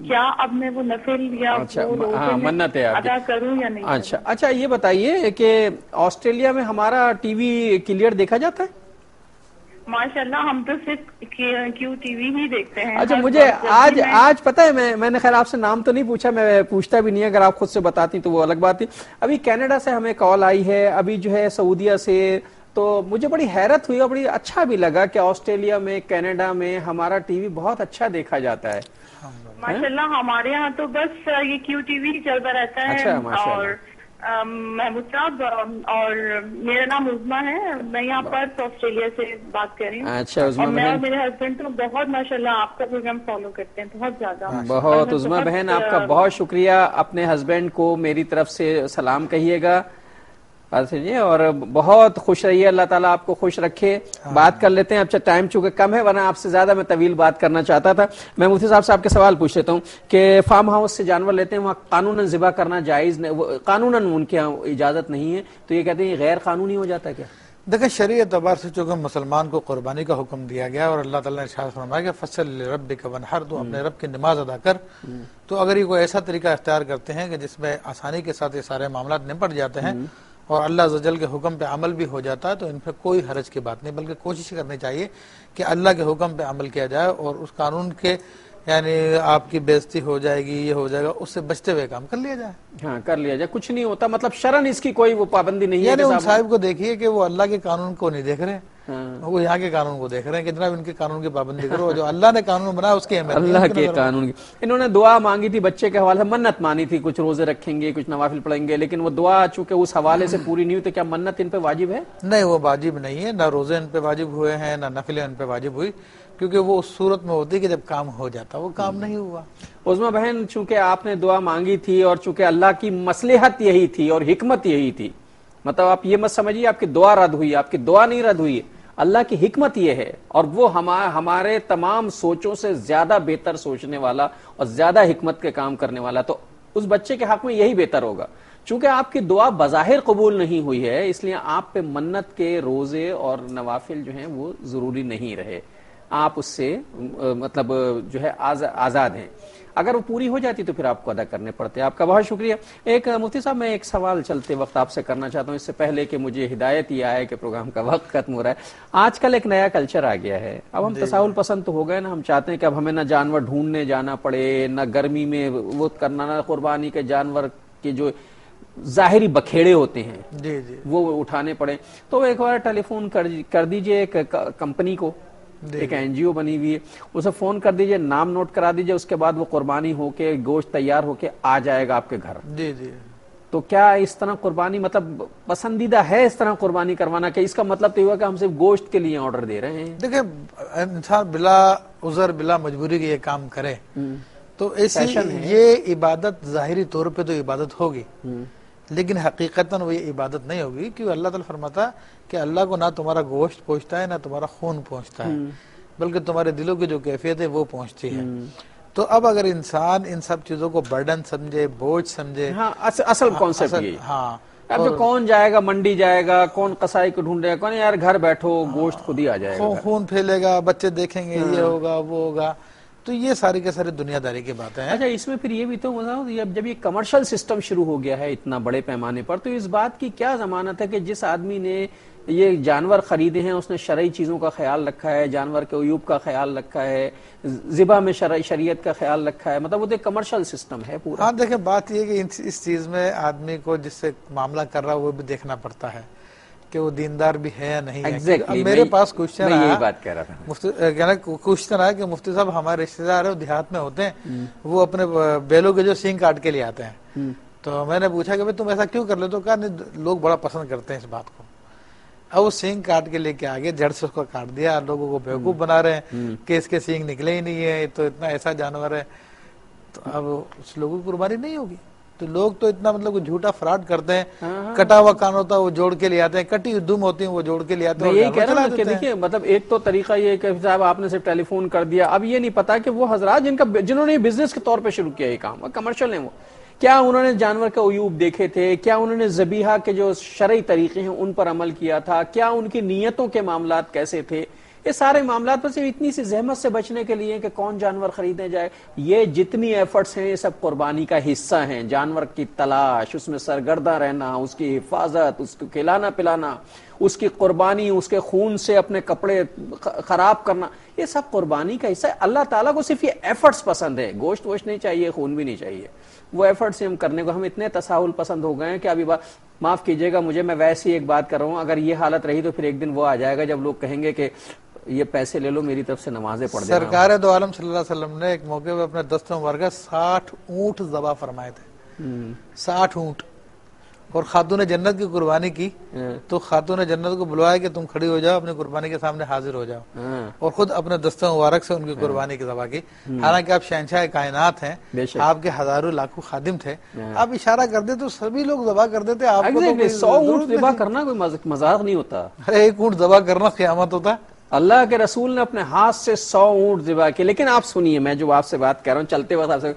کیا اب میں وہ نفل یا منت ہے ادا کروں یا نہیں؟ اچھا یہ بتائیے کہ آسٹریلیا میں ہمارا ٹی وی کلیئر دیکھا جاتا ہے؟ ماشاءاللہ ہم تو صرف کیو ٹی وی ہی دیکھتے ہیں. اچھا مجھے آج پتہ ہے, میں نے خیر آپ سے نام تو نہیں پوچھا, میں پوچھتا بھی نہیں, اگر آپ خود سے بتاتی تو وہ الگ بات تھی. ابھی کینیڈا سے ہمیں کال آئی ہے, ابھی جو ہے سعودیہ سے, تو مجھے بڑی حیرت ہوئی اور بڑی اچھا بھی لگا کہ آسٹریلیا میں کینیڈا میں ہمارا ٹی وی بہت اچھا دیکھا جاتا ہے. ماشاءاللہ ہمارے ہاں تو بس یہ کیو ٹی وی چلتا رہتا ہے. اور محمود صاحب, اور میرا نام عظما ہے, میں یہاں پر آسٹریلیا سے بات کر رہی ہوں. اچھا عظما بہن, میں اور میرے ہسبینڈ تو بہت ماشاءاللہ آپ کا پروگرام فالو کرتے ہیں, بہت زیادہ. بہت عظما بہن, آپ کا بہت شکریہ. اپنے ہسبینڈ کو میری طرف سے سلام کہیے گا, اور بہت خوش رہیے, اللہ تعالیٰ آپ کو خوش رکھے. بات کر لیتے ہیں, اب ٹائم چونکہ کم ہے, ورنہ آپ سے زیادہ میں طویل بات کرنا چاہتا تھا. میں مفتی صاحب سے آپ کے سوال پوچھ لیتا ہوں کہ فارم ہاؤس سے جانور لیتے ہیں, وہاں قانوناً ذبح کرنا جائز نہیں, قانوناً ان کے یہاں اجازت نہیں ہے, تو یہ کہتے ہیں یہ غیر قانونی ہو جاتا ہے کیا؟ دیکھیں شرعی اعتبار سے چونکہ مسلمان کو قربانی کا حکم دیا گیا اور اللہ تعالیٰ نے ارشاد فرمایا کہ فصل لربک وانحر, تو اپنے رب کی نماز ادا کر, تو اگر یہ کوئی ایسا طریقہ اختیار کرتے ہیں کہ جس میں آسانی کے ساتھ یہ سارے معاملات نپٹ جاتے ہیں اور اللہ عز و جل کے حکم پہ عمل بھی ہو جاتا ہے, تو ان پہ کوئی حرج کی بات نہیں, بلکہ کوشش کرنی چاہیے کہ اللہ کے حکم پہ عمل کیا جائے, اور اس قانون کے یعنی آپ کی بےزتی ہو جائے گی, یہ ہو جائے گا, اس سے بچتے ہوئے کام کر لیا جائے. ہاں کر لیا جائے, کچھ نہیں ہوتا, مطلب شرعن اس کی کوئی وہ پابندی نہیں ہے. یعنی ان صاحب کو دیکھیے کہ وہ اللہ کے قانون کو نہیں دیکھ رہے, وہ یہاں کے قانون کو دیکھ رہے ہیں کہ جناب ان کے قانون کی پابندی کرو, جو اللہ نے قانون بنایا اس کی اہمیت اللہ کے قانون کی. انہوں نے دعا مانگی تھی بچے کے حوالے سے, منت مانی تھی, کچھ روزے رکھیں گے, کچھ نوافل پڑھیں گے, لیکن وہ دعا چونکہ اس حوالے سے پوری نہیں ہوئی, تو کیا منت ان پہ واجب ہے؟ نہیں, وہ واجب نہیں ہے, نہ روزے ان پہ واجب ہوئے ہیں, نہ نفلیں ان پہ واجب ہوئی, کیونکہ وہ اس صورت میں ہوتی کہ جب کام ہو جاتا, وہ کام نہیں ہوا. عظما بہن, چونکہ آپ نے دعا مانگی تھی اور چونکہ اللہ کی مصلحت یہی تھی اور حکمت یہی تھی, مطلب آپ یہ مت سمجھیے آپ کی دعا رد ہوئی, آپ کی دعا نہیں رد ہوئی, اللہ کی حکمت یہ ہے, اور وہ ہمارے تمام سوچوں سے زیادہ بہتر سوچنے والا اور زیادہ حکمت کے کام کرنے والا, تو اس بچے کے حق میں یہی بہتر ہوگا. چونکہ آپ کی دعا بظاہر قبول نہیں ہوئی ہے, اس لیے آپ پہ منت کے روزے اور نوافل جو ہیں وہ ضروری نہیں رہے. آپ اس سے مطلب جو ہے آزاد ہیں. اگر وہ پوری ہو جاتی تو پھر آپ کو ادا کرنے پڑتے ہیں. آپ کا بہت شکریہ. ایک مفتی صاحب میں ایک سوال چلتے وقت آپ سے کرنا چاہتا ہوں اس سے پہلے کہ مجھے ہدایت یہ آئے کہ پروگرام کا وقت ختم ہو رہا ہے. آج کل ایک نیا کلچر آ گیا ہے. اب ہم تساہل پسند تو ہو گئے نا, ہم چاہتے ہیں کہ اب ہمیں نہ جانور ڈھونڈنے جانا پڑے, نہ گرمی میں وہ کرنا, نہ قربانی کے جانور کے جو ظاہری بکھیڑے ہوتے ہیں وہ اٹھانے پڑے. تو ایک بار ٹیلی فون کر دیجئے ایک کمپنی کو, ایک این جی او بنی ہوئی ہے, اسے فون کر دیجئے, نام نوٹ کرا دیجئے, اس کے بعد وہ قربانی ہو کے گوشت تیار ہو کے آ جائے گا آپ کے گھر. تو کیا اس طرح قربانی مطلب پسندیدہ ہے اس طرح قربانی کروانا, کہ اس کا مطلب تو یہ ہوا کہ ہم صرف گوشت کے لیے آرڈر دے رہے ہیں؟ دیکھیں انسان بلا عذر بلا مجبوری کے یہ کام کرے تو ایسی یہ عبادت ظاہری طور پہ تو عبادت ہوگی, لیکن حقیقتاً وہ یہ عبادت نہیں ہوگی, کیونکہ اللہ تعالیٰ فرماتا کہ اللہ کو نہ تمہارا گوشت پہنچتا ہے نہ تمہارا خون پہنچتا ہے, بلکہ تمہارے دلوں کی جو کیفیت ہے وہ پہنچتی ہے. تو اب اگر انسان ان سب چیزوں کو برڈن سمجھے, بوجھ سمجھے, اصل کانسیپٹ یہ. اب جو کون جائے گا منڈی, جائے گا کون قصائی کو ڈھونڈے گا, کون یار گھر بیٹھو گوشت خود ہی آ جائے گا, خون پھیلے گا, بچے دیکھیں گے, یہ ہوگا وہ ہوگا. تو یہ ساری کے سارے دنیا داری کی باتیں ہیں. اچھا اس میں پھر یہ بھی تو جب یہ کمرشل سسٹم شروع ہو گیا ہے اتنا بڑے پیمانے پر, تو اس بات کی کیا ضمانت ہے کہ جس آدمی نے یہ جانور خریدے ہیں اس نے شرعی چیزوں کا خیال رکھا ہے, جانور کے عیوب کا خیال رکھا ہے, ذبح میں شریعت کا خیال رکھا ہے, مطلب وہ ایک کمرشل سسٹم ہے پورا. ہاں دیکھیں بات یہ کہ اس چیز میں آدمی کو جس سے معاملہ کر رہا وہ بھی دیکھنا پڑتا ہے کہ وہ دیندار بھی ہے یا نہیں ہے. اب میرے پاس کوشچن آیا, کوشچن آیا کہ مفتی صاحب ہمارے رشتے دار ہے, دیہات میں ہوتے ہیں, وہ اپنے بیلوں کے جو سینگ کاٹ کے لے آتے ہیں. تو میں نے پوچھا کہ تم ایسا کیوں کر لیتے ہو؟ کہا نہیں لوگ بڑا پسند کرتے ہیں اس بات کو. اب وہ سینگ کاٹ کے لے کے آگے جڑ سے اس کو کاٹ دیا, لوگوں کو بیوقوف بنا رہے ہیں کہ اس کے سینگ نکلے ہی نہیں ہے, تو اتنا ایسا جانور ہے. تو اب اس لوگوں کی قربانی نہیں ہوگی. تو لوگ تو اتنا مطلب جھوٹا فراڈ کرتے ہیں, کٹا ہوا کان ہوتا ہے وہ جوڑ کے لے آتے ہیں, کٹی دم ہوتی ہیں وہ جوڑ کے لے آتے ہیں. یہی کہہ رہا ہوں کہ دیکھیے مطلب ایک تو طریقہ یہ کہ صاحب آپ نے صرف ٹیلی فون کر دیا, اب یہ نہیں پتا کہ وہ حضرات جنہوں نے بزنس کے طور پہ شروع کیا یہ کام, کمرشل ہیں, وہ کیا انہوں نے جانور کا عیوب دیکھے تھے, کیا انہوں نے ذبیحہ کے جو شرعی طریقے ہیں ان پر عمل کیا تھا, کیا ان کی نیتوں کے معاملات کیسے تھے. یہ سارے معاملات پر صرف اتنی سی زحمت سے بچنے کے لیے کہ کون جانور خریدنے جائے. یہ جتنی ایفرٹس ہیں یہ سب قربانی کا حصہ ہیں. جانور کی تلاش, اس میں سرگردہ رہنا, اس کی حفاظت, اس کو کھلانا پلانا, اس کی قربانی, اس کے خون سے اپنے کپڑے خراب کرنا, یہ سب قربانی کا حصہ ہے. اللہ تعالیٰ کو صرف یہ ایفرٹس پسند ہے, گوشت ووشت نہیں چاہیے, خون بھی نہیں چاہیے. وہ ایفرٹس ہم کرنے کو ہم اتنے تساہل پسند ہو گئے ہیں کہ ابھی معاف کیجئے گا مجھے, میں ویسے ہی ایک بات کر رہا ہوں, اگر یہ حالت رہی تو پھر ایک دن وہ آ جائے گا جب لوگ کہیں گے کہ یہ پیسے لے لو میری طرف سے نمازیں پڑھ دینا. سرکار دو عالم صلی اللہ علیہ وسلم نے ایک موقع پہ اپنے دستوں مبارکہ 60 اونٹ ذبح فرمائے تھے, 60 اونٹ, اور خاتون جنت کی قربانی کی. تو خاتون جنت کو بلوایا کہ تم کھڑی ہو جاؤ, اپنی قربانی کے سامنے حاضر ہو جاؤ, اور خود اپنے دستوں مبارک سے ان کی قربانی کی ذبح کی. حالانکہ آپ شہنشاہ کائنات ہیں, آپ کے ہزاروں لاکھوں خادم تھے, آپ اشارہ کر دے تو سبھی لوگ ذبح کر دیتے. آپ کو 100 اونٹ ذبح کرنا کوئی مذاق نہیں ہوتا. ایک اونٹ ذبح کرنا قیامت ہوتا. اللہ کے رسول نے اپنے ہاتھ سے 100 اونٹ ذبح کیے. لیکن آپ سنیے, میں جو آپ سے بات کہہ رہا ہوں چلتے وقت آپ سے,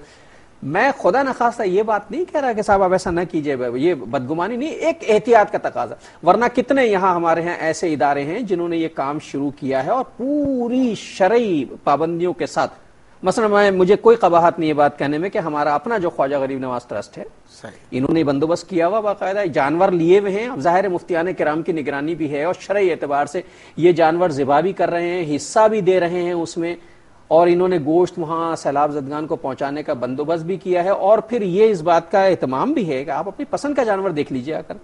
میں خدا نخواستہ یہ بات نہیں کہہ رہا کہ صاحب آپ ایسا نہ کیجئے, یہ بدگمانی نہیں, ایک احتیاط کا تقاضا. ورنہ کتنے یہاں ہمارے ہیں ایسے ادارے ہیں جنہوں نے یہ کام شروع کیا ہے اور پوری شرعی پابندیوں کے ساتھ. مثلا مجھے کوئی قباحت نہیں یہ بات کہنے میں کہ ہمارا اپنا جو خواجہ غریب نواز ٹرسٹ ہے, انہوں نے بندوبست کیا ہوا باقاعدہ, جانور لیے ہوئے ہیں. اب ظاہر مفتیان کرام کی نگرانی بھی ہے اور شرعی اعتبار سے یہ جانور ذبح بھی کر رہے ہیں, حصہ بھی دے رہے ہیں اس میں, اور انہوں نے گوشت وہاں سیلاب زدگان کو پہنچانے کا بندوبست بھی کیا ہے. اور پھر یہ اس بات کا اہتمام بھی ہے کہ آپ اپنی پسند کا جانور دیکھ لیجئے, آ کر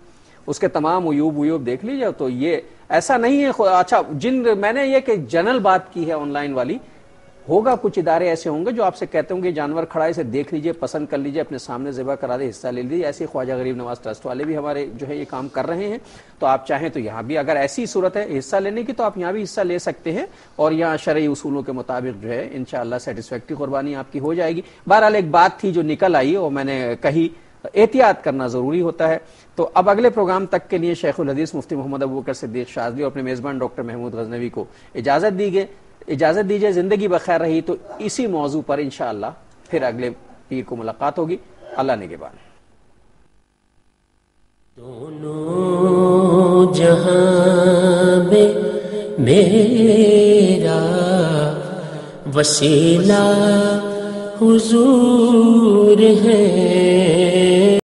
اس کے تمام عیوب دیکھ لیجئے. تو یہ ایسا نہیں ہے. اچھا میں نے یہ کہ جنرل بات کی ہے آن لائن والی, ہوگا کچھ ادارے ایسے ہوں گے جو آپ سے کہتے ہوں گے جانور کھڑا ہے اسے دیکھ لیجئے, پسند کر لیجئے, اپنے سامنے ذبح کرا دے, حصہ لے لیجئے. ایسے خواجہ غریب نواز ٹرسٹ والے بھی ہمارے جو ہے یہ کام کر رہے ہیں. تو آپ چاہیں تو یہاں بھی اگر ایسی صورت ہے حصہ لینے کی تو آپ یہاں بھی حصہ لے سکتے ہیں, اور یہاں شرعی اصولوں کے مطابق جو ہے انشاءاللہ سیٹسفیکٹری قربانی آپ کی ہو جائے گی. بہرحال ایک بات تھی جو نکل آئی اور میں نے کہی, احتیاط کرنا ضروری ہوتا ہے. تو اب اگلے پروگرام تک کے لیے شیخ الحدیث مفتی محمد ابوبکر صدیق شاذلی اور اپنے میزبان ڈاکٹر محمود غزنوی کو اجازت دیجیے. زندگی بخیر رہی تو اسی موضوع پر انشاءاللہ پھر اگلے پیر کو ملاقات ہوگی. اللہ نگہبان. دونوں جہاں میں میرا وسیلہ حضور ہے.